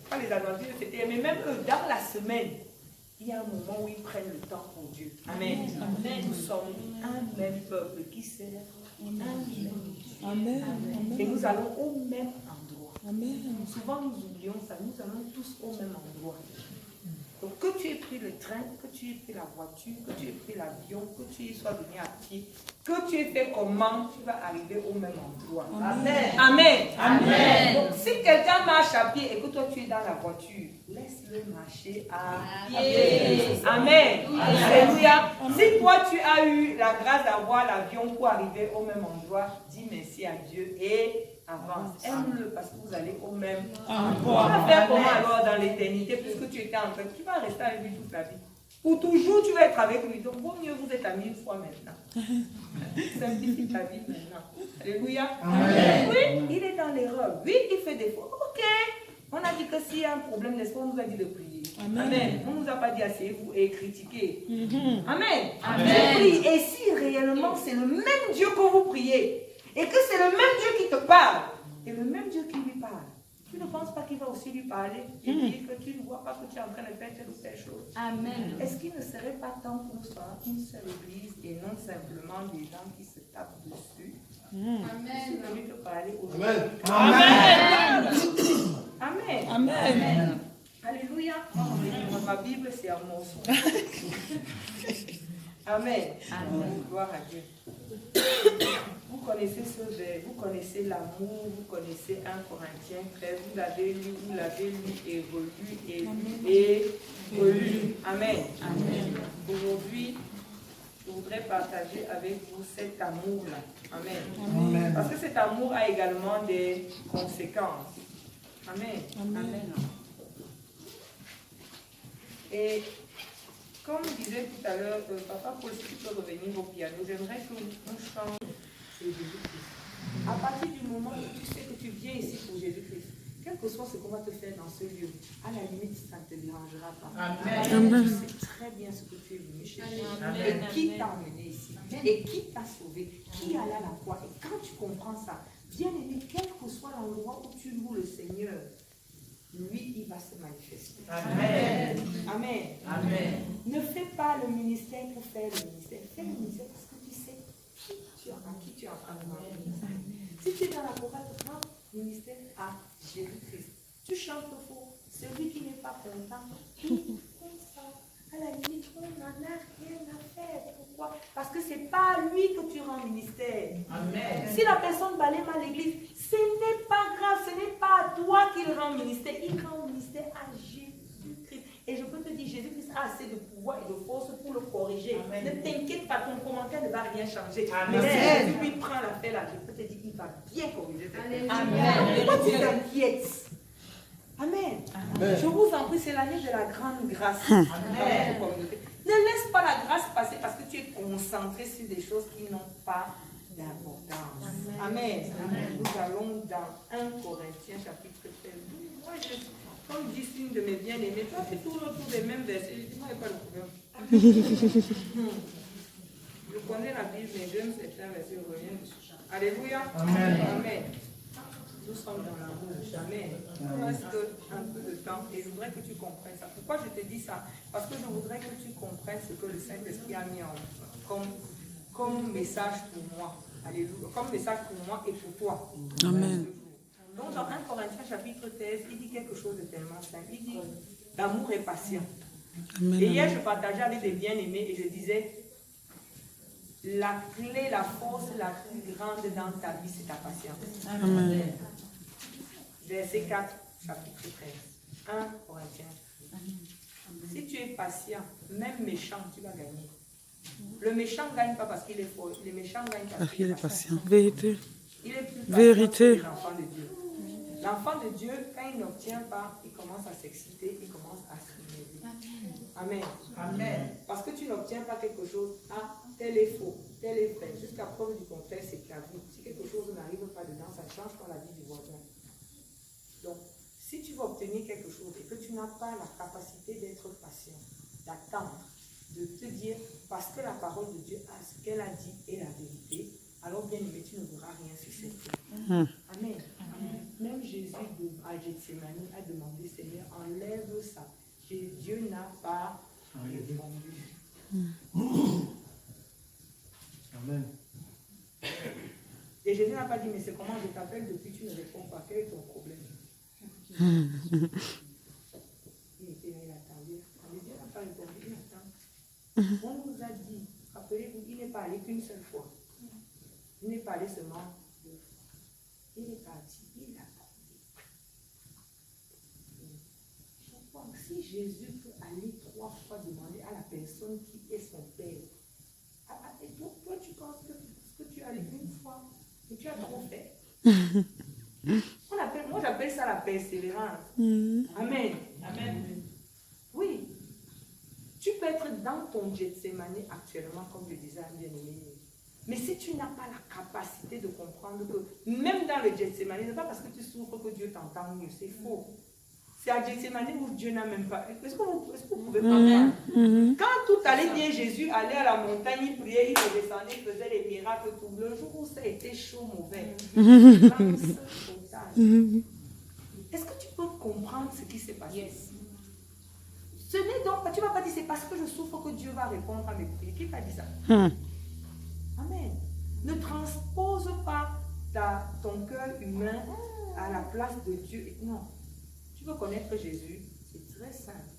pas les adventistes, mais même eux, dans la semaine, il y a un moment où ils prennent le temps pour Dieu. Amen. Amen. Nous sommes un même peuple qui sert un même Dieu. Amen. Et nous allons au même endroit. Amen. Souvent nous oublions ça, nous allons tous au même endroit. Donc que tu aies pris le train, que tu aies pris la voiture, que tu aies pris l'avion, que tu sois venu à pied, que tu aies fait comment, tu vas arriver au même endroit. Amen. Amen. Amen. Donc si quelqu'un marche à pied et que toi tu es dans la voiture, laisse-le marcher à pied. Amen. Alléluia. Si toi tu as eu la grâce d'avoir l'avion pour arriver au même endroit, dis merci à Dieu et avance. Aime-le parce que vous allez au même endroit. Tu vas faire comment alors dans l'éternité puisque tu étais en train, tu vas rester avec lui toute ta vie. Pour toujours, tu vas être avec lui. Donc, vaut mieux vous êtes amis une fois maintenant. Simplifie ta vie maintenant. Alléluia. Amen. Oui, il est dans l'erreur. Oui, il fait des fautes. Ok. On a dit que s'il y a un problème, n'est-ce pas, on nous a dit de prier. Amen. On ne nous a pas dit asseyez-vous et critiquer. Amen. Amen. Prie. Et si réellement c'est le même Dieu que vous priez, et que c'est le même Dieu qui te parle, et le même Dieu qui lui parle, tu ne penses pas qu'il va aussi lui parler et dire que tu ne vois pas que tu es en train de faire telle ou telle chose? Amen. Est-ce qu'il ne serait pas temps qu'on soit une seule église et non simplement des gens qui se tapent dessus? Amen. Je vais te parler aujourd'hui. Amen. Amen. Amen. Amen. Alléluia. Ma Bible, c'est un morceau. Amen. Amen. Gloire à Dieu. Vous connaissez ce vers, vous connaissez l'amour, vous connaissez 1 Corinthiens 13, vous l'avez lu et relu et relu. Amen. Amen. Aujourd'hui, je voudrais partager avec vous cet amour-là. Amen. Amen. Parce que cet amour a également des conséquences. Amen. Amen. Et comme disait tout à l'heure, Papa Paul, si tu peux revenir au piano, j'aimerais que nous change Jésus-Christ. À partir du moment où tu sais que tu viens ici pour Jésus-Christ, quel que soit ce qu'on va te faire dans ce lieu, à la limite, ça ne te dérangera pas. Amen. Tu sais très bien ce que tu es venu chercher. Et qui t'a emmené ici. Et qui t'a sauvé. Qui est allé à la croix. Et quand tu comprends ça, bien aimé, quel que soit l'endroit où tu loues le Seigneur, lui, il va se manifester. Amen. Amen. Amen. Ne fais pas le ministère pour faire le ministère. Fais le ministère parce que tu sais qui tu es en train de marcher. Si tu es dans la chorale, rends le ministère à Jésus-Christ. Tu chantes faux. Celui qui n'est pas content, comme ça, à la limite, on n'en a rien à faire. Pourquoi? Parce que ce n'est pas à lui que tu rends ministère. Amen. Si la personne balaye mal l'église, ce n'est pas grave, ce n'est pas à toi qu'il rend ministère. Il rend ministère à Jésus-Christ. Et je peux te dire, Jésus-Christ a assez de pouvoir et de force pour le corriger. Amen. Ne t'inquiète pas, ton commentaire ne va rien changer. Amen. Mais si Jésus lui prend l'affaire là, je peux te dire, il va bien corriger. Amen. Pourquoi tu t'inquiètes? Amen. Amen. Je vous en prie, c'est l'année de la grande grâce. Amen. Ne laisse pas la grâce passer parce que tu es concentré sur des choses qui n'ont pas d'importance. Amen. Amen. Nous allons dans 1 Corinthiens chapitre 13. Moi, comme dit une de mes bien-aimées, toi tu tournes autour des mêmes versets. Je dis, moi, il n'y a pas de problème. Je connais la Bible, mais j'aime certains versets, je reviens dessus. Alléluia. Amen. Amen. Nous sommes dans l'amour. Amen. Il reste un peu de temps et je voudrais que tu comprennes ça. Pourquoi je te dis ça? Parce que je voudrais que tu comprennes ce que le Saint-Esprit a mis comme message pour moi. Alléluia. Comme message pour moi et pour toi. Amen. Donc dans 1 Corinthiens chapitre 13, il dit quelque chose de tellement simple. Il dit l'amour est patient. Amen. Et hier je partageais avec des bien-aimés et je disais la clé, la force la plus grande dans ta vie, c'est ta patience. Amen. Verset 4, chapitre 13. 1 Corinthiens. Si tu es patient, même méchant, tu vas gagner. Le méchant ne gagne pas parce qu'il est fort. Le méchant gagne parce qu'il est patient. Vérité. Il est plus vérité. L'enfant de Dieu. L'enfant de Dieu, quand il n'obtient pas, il commence à s'exciter, il commence à s'énerver. Amen. Amen. Parce que tu n'obtiens pas quelque chose, tel est faux, tel est vrai. Jusqu'à preuve du contraire, c'est ta vie. Si quelque chose n'arrive pas dedans, ça ne change pas la vie du voisin. Donc, si tu veux obtenir quelque chose et que tu n'as pas la capacité d'être patient, d'attendre, de te dire, parce que la parole de Dieu, ce qu'elle a dit est la vérité, alors bien aimé, tu ne verras rien sur cette terre. Amen. Amen. Même Jésus à Gethsémani a demandé, Seigneur, enlève ça. Et Dieu n'a pas répondu. Amen. Et Jésus n'a pas dit, mais c'est comment je t'appelle depuis tu ne réponds pas. Quel est ton problème? Il attendait. Dieu n'a pas répondu, il attend. On nous a dit, rappelez-vous, il n'est pas allé qu'une seule fois. Il n'est pas allé seulement 2 fois. Il est parti, il attendait. Si Jésus peut aller 3 fois demander à la personne qui est son père, et toi tu penses que tu es allé une fois, et tu as trop fait. Moi j'appelle ça la persévérance. Amen. Amen. Oui. Tu peux être dans ton Gethsémani actuellement, comme je disais à bien-aimé. Mais si tu n'as pas la capacité de comprendre que même dans le Gethsémani, ce n'est pas parce que tu souffres que Dieu t'entend mieux, c'est faux. C'est à Gethsémani où Dieu n'a même pas. Est-ce que vous pouvez comprendre? Quand tout allait bien, Jésus allait à la montagne, il priait, il descendait, il faisait les miracles, tout. Le jour où ça a été chaud, mauvais. Est-ce que tu peux comprendre ce qui s'est passé? Yes. Ce n'est donc pas, tu ne vas pas dire c'est parce que je souffre que Dieu va répondre à mes prières. Qui t'a dit ça? Amen. Ne transpose pas ton cœur humain à la place de Dieu. Non. Tu veux connaître Jésus, c'est très simple.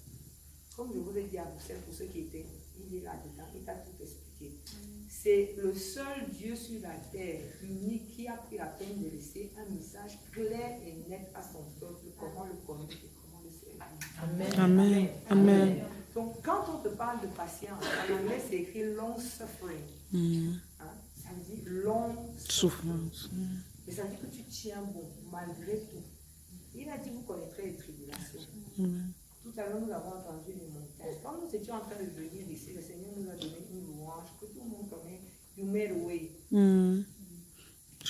Comme je vous ai dit à Bruxelles, pour ceux qui étaient, il est là-dedans, il t'a tout expliqué. C'est le seul Dieu sur la terre, unique, qui a pris la peine de laisser un message clair et net à son peuple, comment le connaître et comment le servir. Amen. Amen. Amen. Donc, quand on te parle de patience, en anglais, c'est écrit long suffering. Ça veut dire long souffrance. Et ça veut dire que tu tiens bon, malgré tout. Il a dit, vous connaîtrez les tribulations. Tout à l'heure, nous avons entendu les montagnes. Quand nous étions en train de venir ici, le Seigneur nous a donné une louange que tout le monde connaît. You made a way. And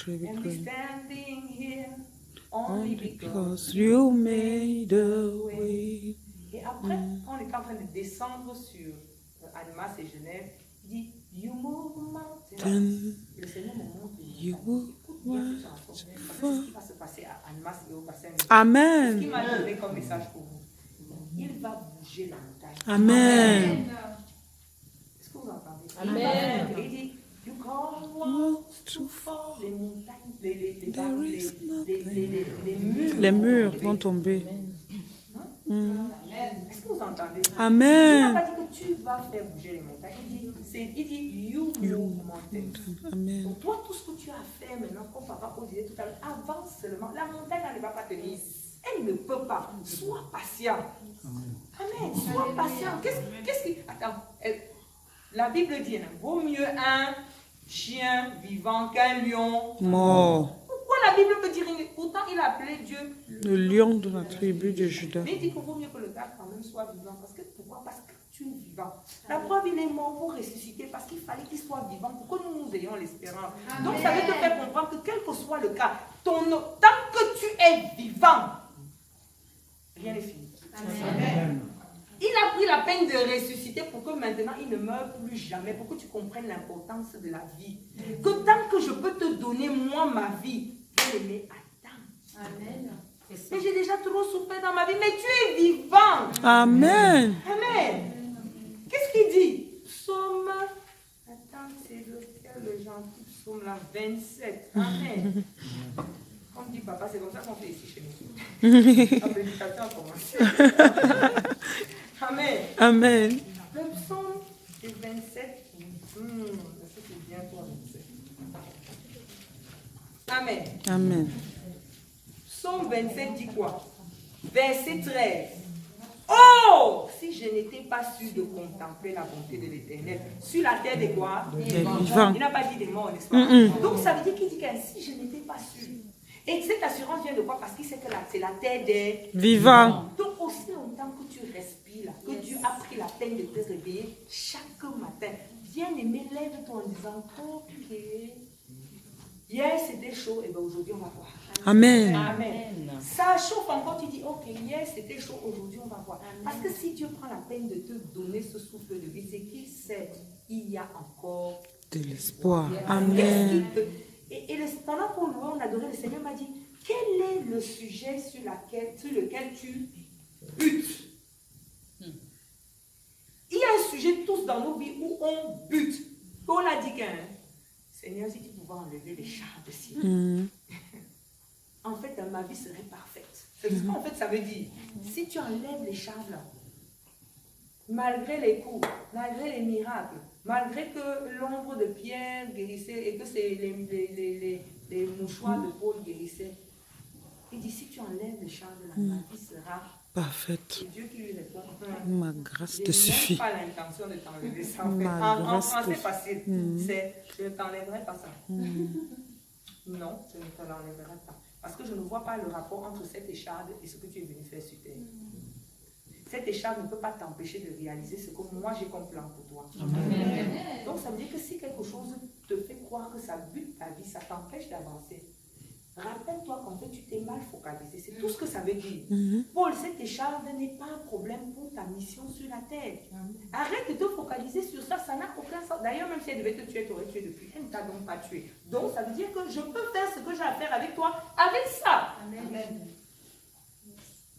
we're standing here only because you made a way. Et après, quand on est en train de descendre sur Annemasse et Genève, il dit, you move mountains. Et le Seigneur me montre. Ce qui va se passer à Annemasse et au bassin. Amen. Ce qui m'a donné comme message pour vous. Il va bouger la montagne. Amen. Est-ce que vous entendez? Amen. Il dit, you can't walk too far. Les montagnes, les murs vont tomber. Est-ce que vous entendez? Amen. Il n'a pas dit que tu vas faire bouger les montagnes. Il dit you move mountains. Amen. Donc toi, tout ce que tu as à faire maintenant, comme papa disait tout à l'heure, avance seulement. La montagne, elle ne va pas tenir. Elle ne peut pas. Sois patient. Amen. Sois patient. Qu'est-ce qui... Attends. La Bible dit, vaut mieux un chien vivant qu'un lion mort. Pourquoi la Bible peut dire... Pourtant, il a appelé Dieu le lion de la tribu de Juda. Mais il dit qu'il vaut mieux que le gars quand même soit vivant. Pourquoi? Parce que tu es vivant. La preuve, il est mort pour ressusciter parce qu'il fallait qu'il soit vivant pour que nous ayons l'espérance. Donc ça veut te faire comprendre que quel que soit le cas, tant que tu es vivant, rien n'est fini. Amen. Il a pris la peine de ressusciter pour que maintenant il ne meure plus jamais, pour que tu comprennes l'importance de la vie. Que tant que je peux te donner moi ma vie, bien aimé, attends. Amen. Mais j'ai déjà trop souffert dans ma vie, mais tu es vivant. Amen. Amen. Qu'est-ce qu'il dit? Psaume, attends, c'est lequel le gentil psaume là, 27. Amen. Comme dit papa, c'est comme ça qu'on fait ici chez nous. La méditation a commencé. Amen. Amen. Le psaume est 27. C'est bien toi, 27. Amen. Amen. Psaume 27 dit quoi? Verset 13. Oh, si je n'étais pas sûr de contempler la bonté de l'Éternel sur la terre des quoi? Des vivants. Il n'a pas dit des morts, n'est-ce pas? Donc ça veut dire qu'il dit que si je n'étais pas sûr. Et cette assurance vient de quoi? Parce qu'il sait que c'est la terre des vivants. Donc aussi longtemps que tu respires, que Dieu a pris la peine de te réveiller chaque matin. Bien aimé, lève-toi en disant, ok. Il hier c'était chaud, et bien aujourd'hui on va voir. Amen. Amen. Ça chauffe encore, tu dis, ok, hier c'était chaud, aujourd'hui on va voir. Parce que si Dieu prend la peine de te donner ce souffle de vie, c'est qu'il sait qu'il y a encore de l'espoir. Amen. Et pendant qu'on louait, on adorait, le Seigneur m'a dit, quel est le sujet sur lequel tu butes? Il y a un sujet tous dans nos vies où on bute. On a dit qu'un Seigneur, si tu pouvais enlever les chars de ciel, en fait, ma vie serait parfaite. C'est ce qu'en fait ça veut dire. Si tu enlèves les chars là, malgré les coups, malgré les miracles, malgré que l'ombre de Pierre guérissait et que c'est les mouchoirs de Paul guérissaient, il dit, si tu enlèves les chars de ma vie sera parfaite. C'est Dieu qui lui répond. Ma grâce te suffit. Je n'ai pas l'intention de t'enlever ça. En, Ma en français facile, c'est je ne t'enlèverai pas ça. Non, je ne te l'enlèverai pas. Parce que je ne vois pas le rapport entre cette écharde et ce que tu es venu faire sur terre. Cette écharde ne peut pas t'empêcher de réaliser ce que moi j'ai comme plan pour toi. Amen. Donc ça veut dire que si quelque chose te fait croire que ça bute ta vie, ça t'empêche d'avancer. Rappelle-toi qu'en fait tu t'es mal focalisé. C'est tout ce que ça veut dire. Paul, cette écharde n'est pas un problème pour ta mission sur la terre. Arrête de te focaliser sur ça, ça n'a aucun sens. D'ailleurs, même si elle devait te tuer, tu aurais tué depuis. Elle ne t'a donc pas tué. Donc ça veut dire que je peux faire ce que j'ai à faire avec toi, avec ça. Amen.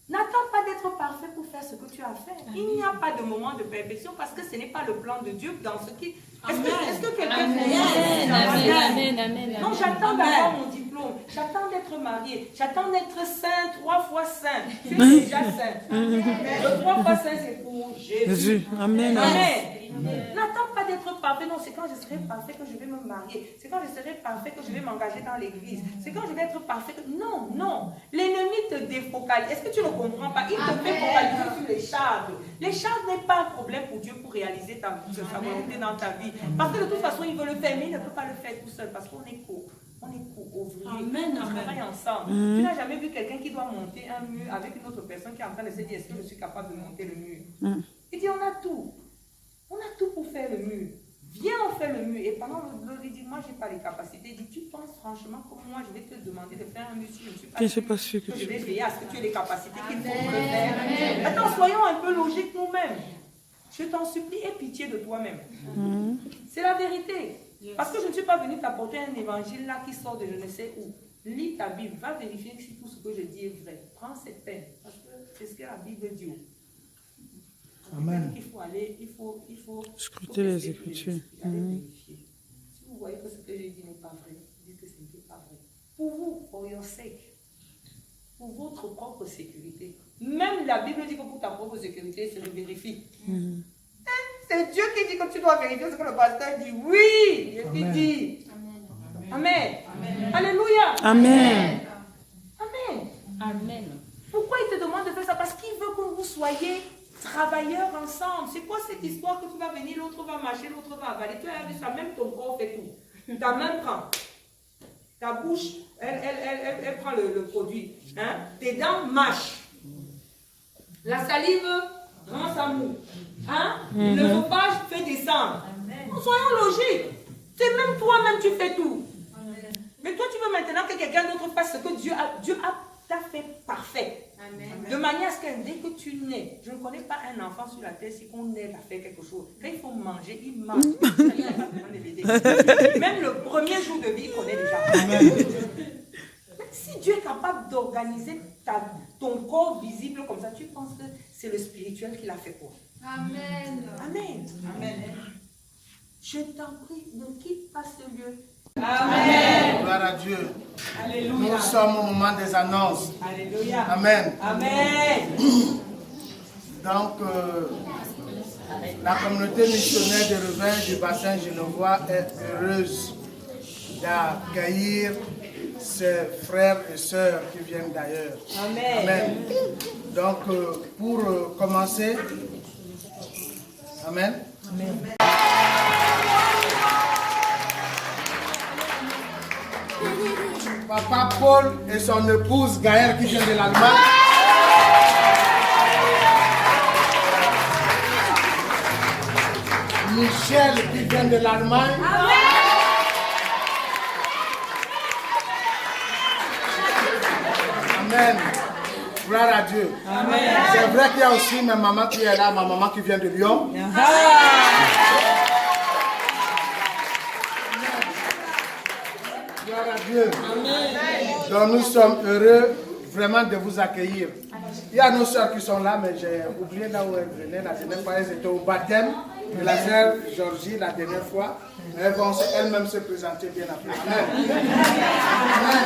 N'attends pas d'être parfait pour faire ce que tu as à faire. Il n'y a pas de moment de perfection parce que ce n'est pas le plan de Dieu dans ce qui... Est-ce que quelqu'un peut dire Amen. Non, j'attends d'avoir mon diplôme. J'attends d'être marié. J'attends d'être saint, 3 fois saint. Tu es déjà saint. Le 3 fois saint, c'est pour Jésus. Amen. N'attends pas d'être parfait. Non, c'est quand je serai parfait que je vais me marier. C'est quand je serai parfait que je vais m'engager dans l'église. C'est quand je vais être parfait que... Non, non. L'ennemi te défocalise. Est-ce que tu ne comprends pas? Il te fait focaliser sur les charges. Les charges n'est pas un problème pour Dieu pour réaliser sa volonté dans ta vie. Parce que de toute façon, il veut le faire, mais il ne peut pas le faire tout seul parce qu'on est ouvriers. On travaille ensemble. Tu n'as jamais vu quelqu'un qui doit monter un mur avec une autre personne qui est en train de se dire, est-ce que je suis capable de monter le mur? Il dit, on a tout. On a tout pour faire le mur. Viens, on fait le mur. Et pendant il dit, moi, je n'ai pas les capacités. Il dit, tu penses franchement que moi, je vais te demander de faire un mur si je ne suis pas sûr que je vais veiller à ce que tu aies les capacités qu'il faut pour le faire. Attends, soyons un peu logiques nous-mêmes. Je t'en supplie, aie pitié de toi-même. C'est la vérité. Parce que je ne suis pas venue t'apporter un évangile là qui sort de je ne sais où. Lis ta Bible, va vérifier si tout ce que je dis est vrai. Prends cette peine. Parce que c'est ce que la Bible dit. Amen. Il faut aller, il faut scruter les Écritures. Si vous voyez que ce que j'ai dit n'est pas vrai, dites que ce n'est pas vrai. Pour vous, for your sake, pour votre propre sécurité. Même la Bible dit que pour ta propre sécurité, c'est le vérifie. C'est Dieu qui dit que tu dois vérifier ce que le pasteur dit. Oui, je t'ai dit. Amen. Amen. Alléluia. Amen. Amen. Amen. Pourquoi il te demande de faire ça? Parce qu'il veut que vous soyez travailleurs ensemble. C'est quoi cette histoire que tu vas venir, l'autre va marcher, l'autre va avaler? Tu as vu ça, même ton corps fait tout. Ta main prend. Ta bouche, elle prend le produit. Hein? Tes dents mâchent. La salive rend sa moue. Hein? Le veupage fait descendre. Soyons logiques. C'est même toi-même, tu fais tout. Mais toi, tu veux maintenant que quelqu'un d'autre fasse ce que Dieu t'a fait parfait. Amen. De manière à ce que dès que tu nais, je ne connais pas un enfant sur la terre, si on aide à faire quelque chose. Quand il faut manger, il mange. Même le premier jour de vie, il connaît déjà. Amen. Si Dieu est capable d'organiser ton corps visible comme ça, tu penses que c'est le spirituel qui l'a fait quoi? Amen. Amen. Amen. Je t'en prie, ne quitte pas ce lieu. Amen. Gloire à Dieu. Alléluia. Nous sommes au moment des annonces. Alléluia. Amen. Amen. Donc, la communauté missionnaire de Reveil du bassin genevois est heureuse d'accueillir ses frères et sœurs qui viennent d'ailleurs. Amen. Amen. Donc, pour commencer, Amen. Amen. Papa Paul et son épouse Gaëlle qui vient de l'Allemagne. Michel qui vient de l'Allemagne. Amen. Gloire à Dieu. C'est vrai qu'il y a aussi ma maman qui est là, ma maman qui vient de Lyon. Gloire à Dieu. Donc nous sommes heureux vraiment de vous accueillir. Il y a nos soeurs qui sont là, mais j'ai oublié là où elles venaient la dernière fois. Elles étaient au baptême de la sœur Georgie la dernière fois. Elles vont elles-mêmes se présenter bien après. Amen. Amen.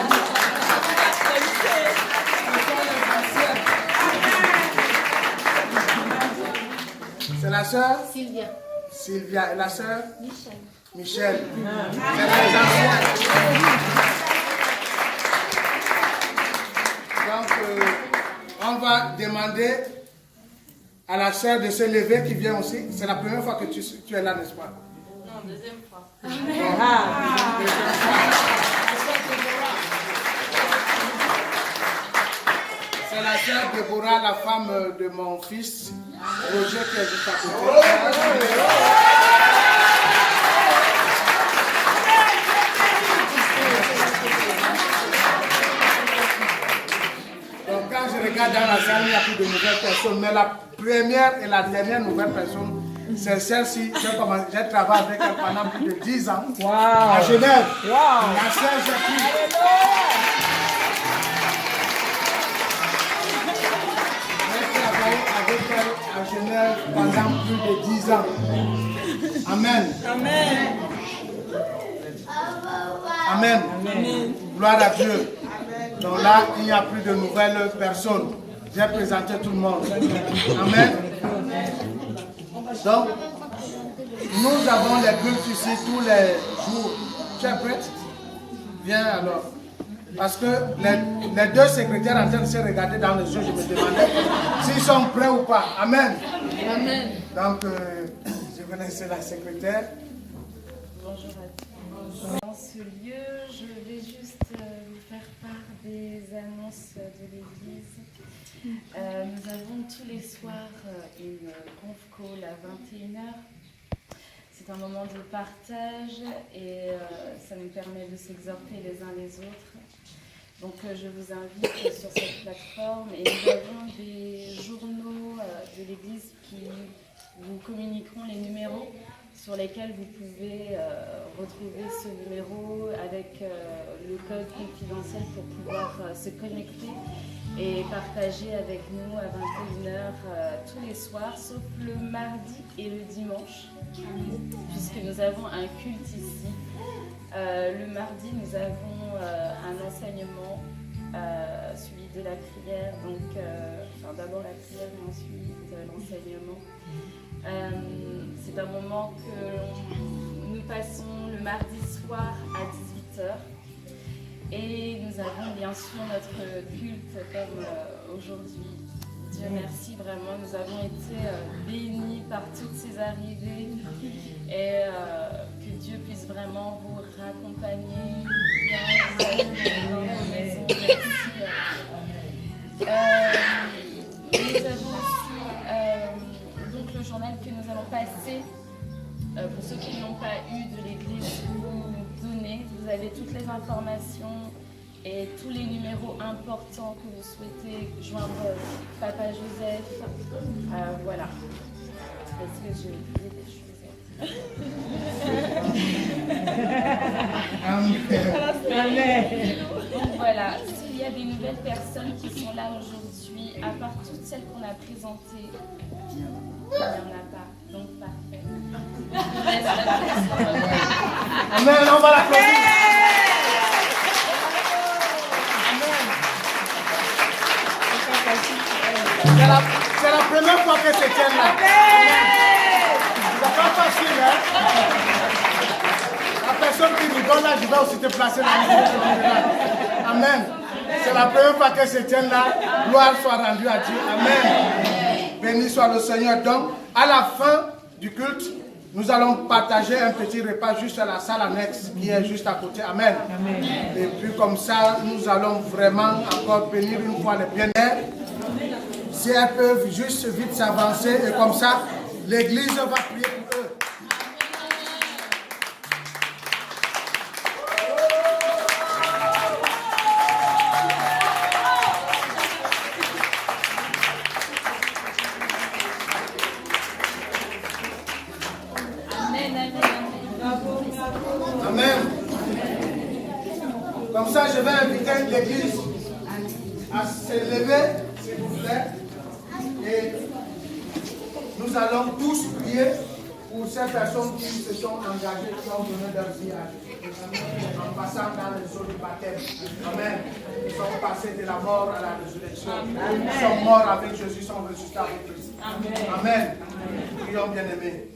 C'est la sœur Sylvia. Sylvia. Et la sœur Michel. Michel. C'est les anciens. Donc, on va demander à la sœur de se lever qui vient aussi. C'est la première fois que tu es là, n'est-ce pas? Non, deuxième fois. C'est la sœur Déborah, la femme de mon fils, Roger, qui est juste à côté. Donc quand je regarde dans la salle, il n'y a plus de nouvelles personnes. Mais la première et la dernière nouvelle personne, c'est celle-ci. J'ai travaillé avec elle pendant plus de 10 ans à Genève. La sœur Jackie. Avec elle à Genève pendant plus de 10 ans. Amen. Amen. Amen. Amen. Gloire à Dieu. Donc là, il n'y a plus de nouvelles personnes. J'ai présenté tout le monde. Amen. Donc, nous avons les cultes ici tous les jours. Tu es prête? Viens alors. Parce que les deux secrétaires en train de se regarder dans les yeux, je me demandais s'ils sont prêts ou pas. Amen. Amen. Donc, je vais laisser la secrétaire. Bonjour à tous. Dans ce lieu, je vais juste vous faire part des annonces de l'Église. Nous avons tous les soirs une conf call à 21h. C'est un moment de partage et ça nous permet de s'exhorter les uns les autres. Donc je vous invite sur cette plateforme et nous avons des journaux de l'Église qui vous communiqueront les numéros sur lesquels vous pouvez retrouver ce numéro avec le code confidentiel pour pouvoir se connecter et partager avec nous à 21h tous les soirs, sauf le mardi et le dimanche, puisque nous avons un culte ici. Le mardi, nous avons un enseignement suivi de la prière, donc d'abord la prière et ensuite l'enseignement. C'est un moment que nous passons le mardi soir à 18h. Et nous avons bien sûr notre culte comme aujourd'hui. Dieu merci, vraiment, nous avons été bénis par toutes ces arrivées et que Dieu puisse vraiment vous raccompagner dans vos maisons. Merci. Nous avons aussi donc le journal que nous allons passer. Pour ceux qui n'ont pas eu de l'église, vous donner. Vous avez toutes les informations et tous les numéros importants que vous souhaitez joindre Papa Joseph. Voilà. Est-ce que j'ai oublié des choses? Donc voilà, s'il y a des nouvelles personnes qui sont là aujourd'hui, à part toutes celles qu'on a présentées, il n'y en a pas. Donc parfait. Amen, on va l'applaudir. C'est la première fois que se tient là. C'est pas facile, hein? La personne qui rigole là, je vais aussi te placer dans le Amen. C'est la première fois que se tient là. Gloire soit rendue à Dieu. Amen. Béni soit le Seigneur. Donc, à la fin du culte, nous allons partager un petit repas juste à la salle annexe qui est juste à côté. Amen. Amen. Et puis comme ça, nous allons vraiment encore bénir une fois les bien-aimés. Si elles peuvent juste vite s'avancer et comme ça, l'église va prier pour eux. Comme ça, je vais inviter l'église à se lever, s'il vous plaît. Et nous allons tous prier pour ces personnes qui se sont engagées, qui ont donné leur vie à Jésus, en passant dans les eaux du baptême. Amen. Ils sont passés de la mort à la résurrection. Amen. Ils sont morts avec Jésus, ils sont ressuscités avec Jésus. Amen. Amen. Prions bien-aimés.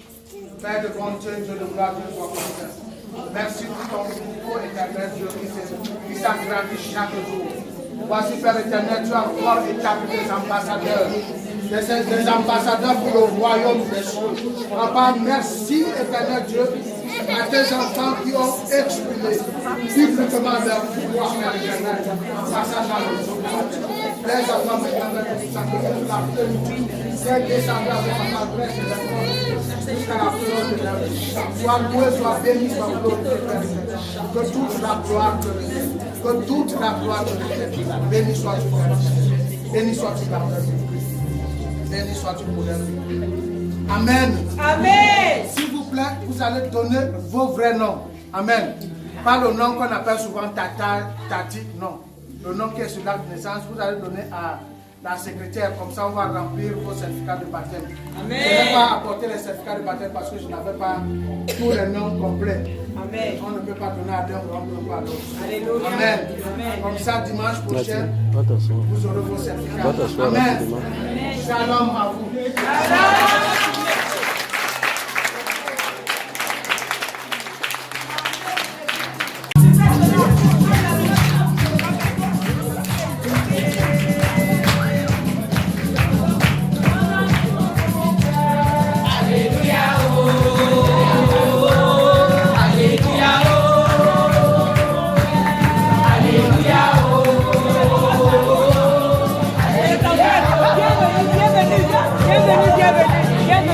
Père de bonté, Dieu de gloire, Dieu de gloire. Merci pour ton troupeau éternel, Dieu qui s'agrandit chaque jour. Voici, Père éternel, tu as encore établi des ambassadeurs. Des ambassadeurs pour le royaume des cieux. Papa, merci éternel Dieu à tes enfants qui ont exprimé publiquement leur pouvoir éternel en passant dans le jour. Les enfants éternels qui s'accordent la plénitude, les descendants de la adresse et la jusqu'à la fleur de leur vie. Sois loué, sois béni, sois glorifié, que toute la gloire te revienne. Que toute la gloire te revienne. Béni sois-tu, Père. Béni sois-tu, Père. Béni sois-tu pour leur vie. Amen. Amen. S'il vous plaît, vous allez donner vos vrais noms. Amen. Pas le nom qu'on appelle souvent Tata, Tati, non. Le nom qui est sur l'acte de naissance, vous allez donner à la secrétaire. Comme ça, on va remplir vos certificats de baptême. Amen. Je ne vais pas apporter les certificats de baptême parce que je n'avais pas tous les noms complets. Amen. On ne peut pas donner à l'un, on ne peut pas à l'autre. Alléluia. Amen. Amen. Comme ça, dimanche prochain, vous aurez vos certificats. Amen. Shalom à vous. Bienvenue.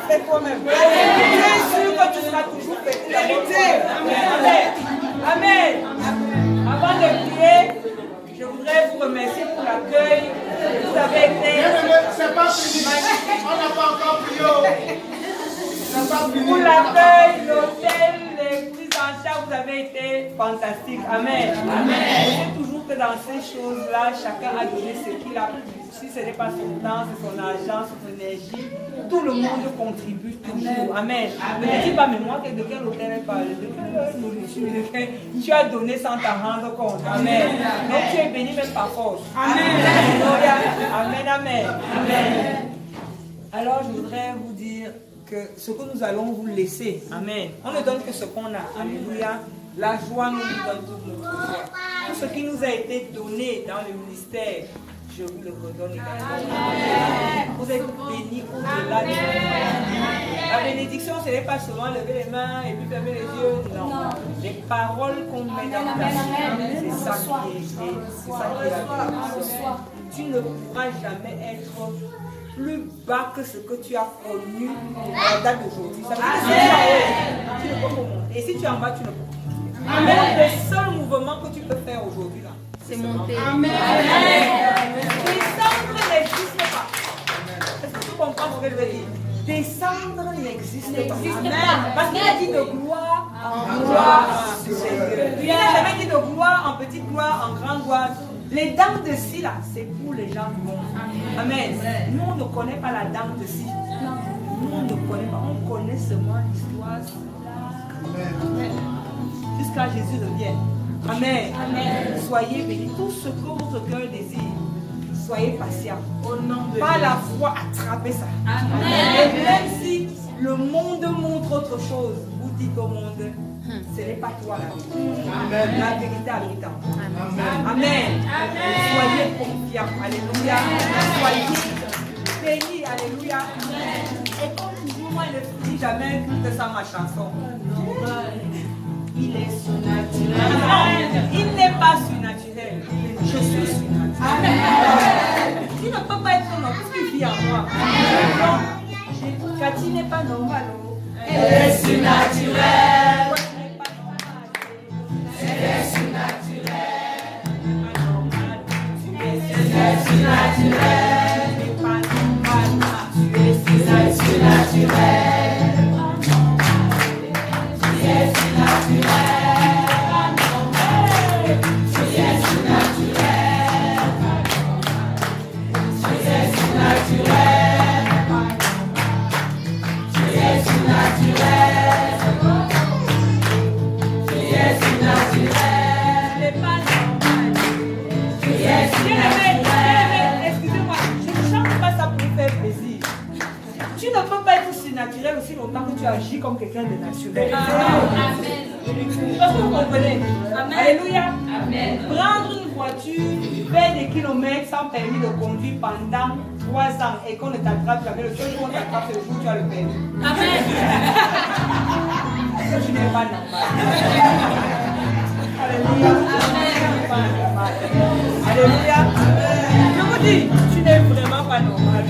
Fais toi-même. Tu es sûr que tu seras toujours fait. Amen. Amen. Avant de prier, je voudrais vous remercier pour l'accueil. Vous avez été... C'est pas fini. On n'a pas encore prié. Pour l'accueil, l'hôtel, les prises en charge, vous avez été fantastiques. Amen. Amen. Je sais toujours que dans ces choses-là, chacun a donné ce qu'il a pu. Si ce n'est pas son temps, c'est son argent, son énergie, tout le monde contribue toujours. Amen. Ne dis pas, mais moi, de quel hôtel elle parle, de quelle nourriture, tu as donné sans t'en rendre compte. Amen. Donc tu es béni même par force. Amen. Amen, amen. Amen. Alors je voudrais vous dire que ce que nous allons vous laisser, amen. On ne donne que ce qu'on a. Alléluia. La joie nous donne toute notre joie. Tout ce qui nous a été donné dans le ministère, je vous le redonne également. Vous êtes bénis au-delà de la bénédiction, ce n'est pas seulement lever les mains et puis fermer les yeux. Non. Les paroles qu'on met dans ta bouche, c'est ça qui est la bénédiction. Tu ne pourras jamais être plus bas que ce que tu as connu à la date d'aujourd'hui. Ça veut dire que si tu es en haut, tu ne peux pas monter. Et si tu es en bas, tu ne peux pas. Amen. Le seul mouvement que tu peux faire aujourd'hui là, c'est monter. Amen. Descendre n'existe pas. Est-ce que tu comprends ce que je veux dire? Descendre n'existe pas. Amen. Parce qu'il a dit de gloire en gloire. Il n'a jamais dit de gloire en petite gloire, en grande gloire. Les dents de scie là, c'est pour les gens du monde. Amen. Nous on ne connaît pas la dent de scie. Nous on ne connaît pas. On connaît seulement l'histoire. Jusqu'à Jésus revienne. Amen. Amen. Soyez bénis. Tout ce que votre cœur désire, soyez patient. Au nom de Par la foi, attrapez ça. Amen. Et même si le monde montre autre chose, vous dites au monde, ce n'est pas toi la vérité. Amen. La vérité habitante. Amen. Amen. Soyez confiants. Alléluia. Soyez bénis. Alléluia. Et comme toujours, moi, je ne dis jamais que ça ma chanson. Il est surnaturel. Il n'est pas surnaturel. Je suis surnaturel. Tu ne peux pas être normal parce qu'il vit en moi. Cathy n'est pas normale. Elle est surnaturelle. Elle est surnaturelle. Tu es surnaturelle. Tu n'es pas normal. Tu es surnaturelle. Naturel aussi longtemps que tu agis comme quelqu'un de naturel. Amen. Parce que vous comprenez. Amen. Alléluia. Amen. Prendre une voiture, faire des kilomètres sans permis de conduire pendant 3 ans et qu'on ne t'attrape jamais, le seul qu'on t'attrape c'est le jour où tu as le permis. Amen. Parce que tu n'es pas normal. Alléluia. Alléluia. Je vous dis, tu n'es vraiment pas normal.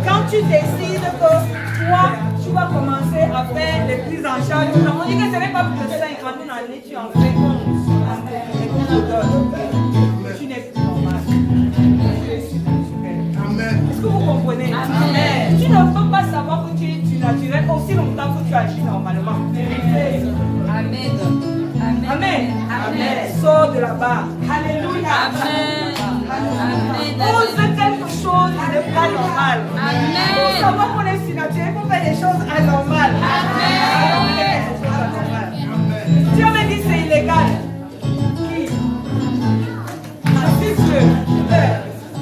Quand tu décides que toi, tu vas commencer à faire les prises en charge, on dit que ce n'est pas plus de 5 ans, une année, tu en fais 11. Et qu'on te donne. Tu n'es plus normal. Amen. Est-ce que vous comprenez? Amen. Tu ne peux pas savoir que tu es naturel aussi longtemps que tu agis normalement. Amen. Amen. Amen. Sors de là-bas. Alléluia. Amen. Pose quelque chose de pas normal. Amen. Pour savoir qu'on est si naturel, qu'on fait des choses anormales. Amen. Tu avais dit c'est illégal. Qui? Je suis sûr.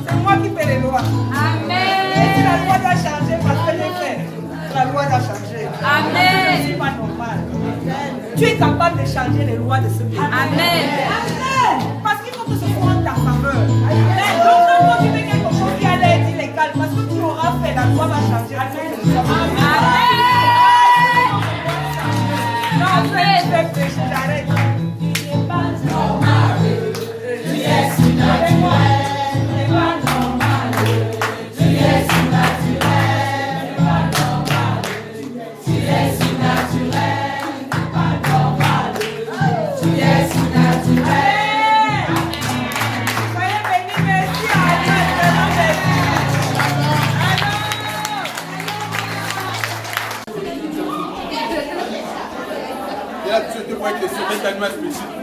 C'est moi qui paie les lois. Amen. Et si la loi doit changer parce que j'ai fait, la loi doit changer. Amen. C'est pas normal. Tu es capable de changer les lois de ce pays. Amen. Amen. Parce qu'il faut que ce soit en ta faveur. Amen. Donc quand tu fais quelque chose qui allait être illégal, parce que tu auras fait, la loi va changer. Amen. Non, j'arrête. Tu n'es pas normal. Tu es surnaturel. Tu n'es pas normal. Tu es surnaturel. Tu n'es pas animal spécifique.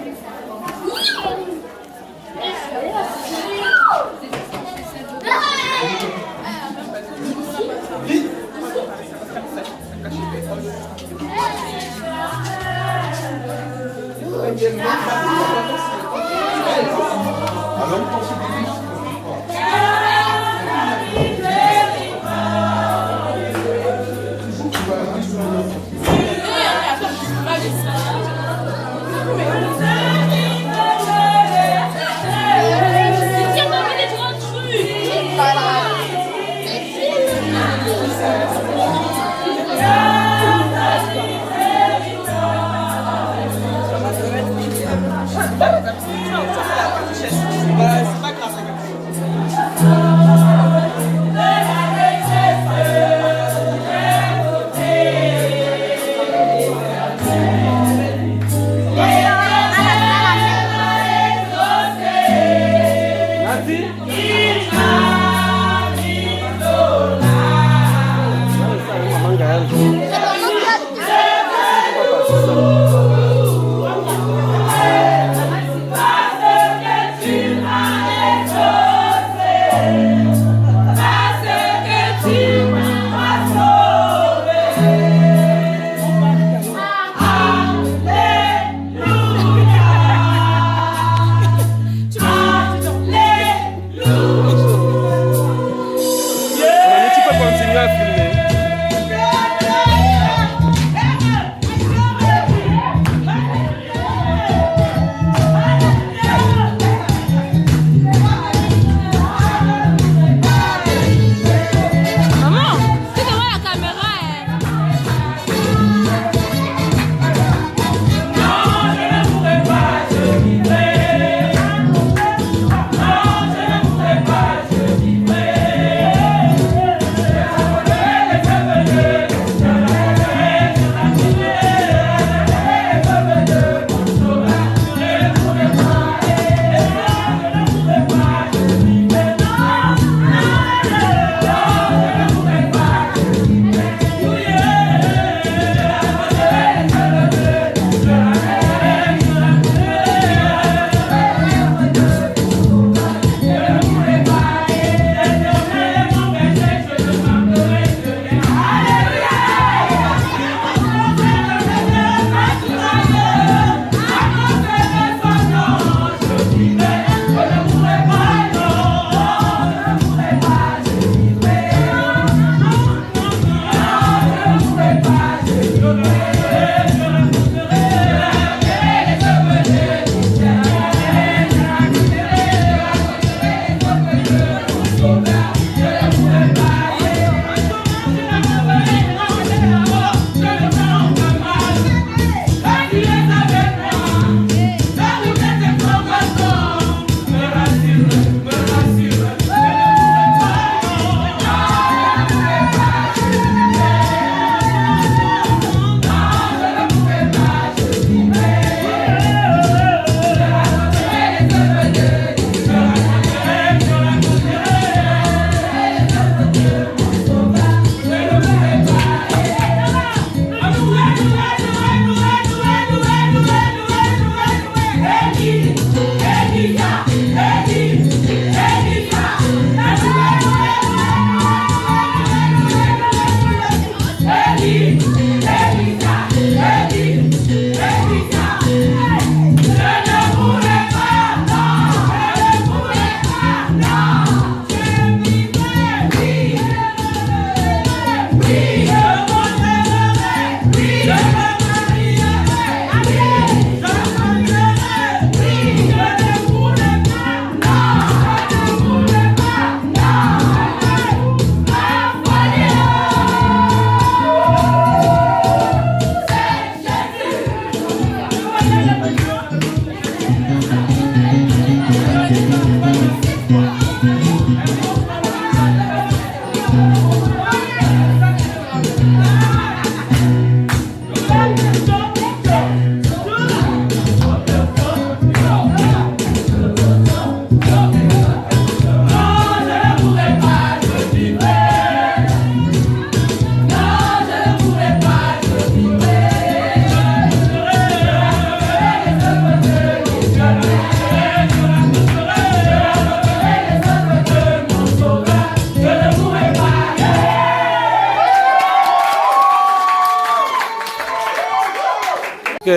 Ok.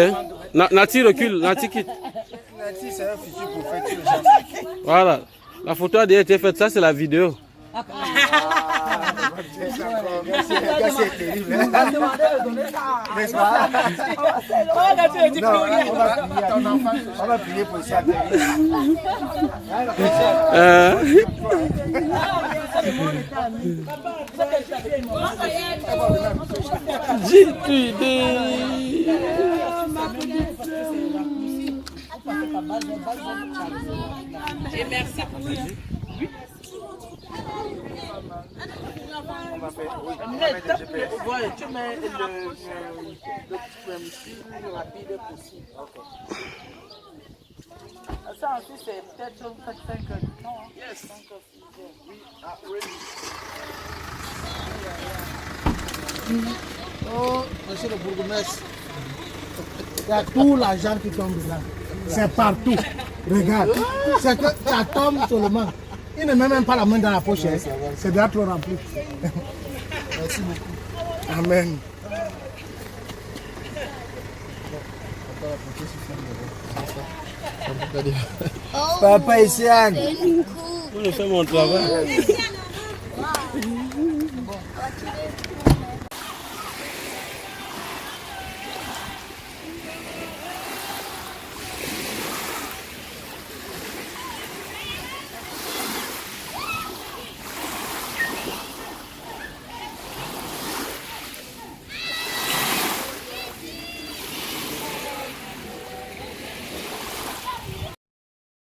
Nati recule, Nati quitte. Nati, c'est un futur prophète. Voilà. La photo a déjà été faite, ça c'est la vidéo. On va prier pour ça. Et merci pour lui. On va faire. Oui, tu mets le plus rapide possible. Ça aussi, c'est peut-être 5 heures. Non, yes. 5 heures, 6 heures. Oui, Oh, monsieur le bourgmestre, il y a tout l'argent qui tombe là. C'est partout. Regarde, c'est que ça tombe seulement. Il ne met même pas la main dans la poche. C'est déjà trop rempli. Merci beaucoup. Amen. Papa Essiane. Je fais mon travail.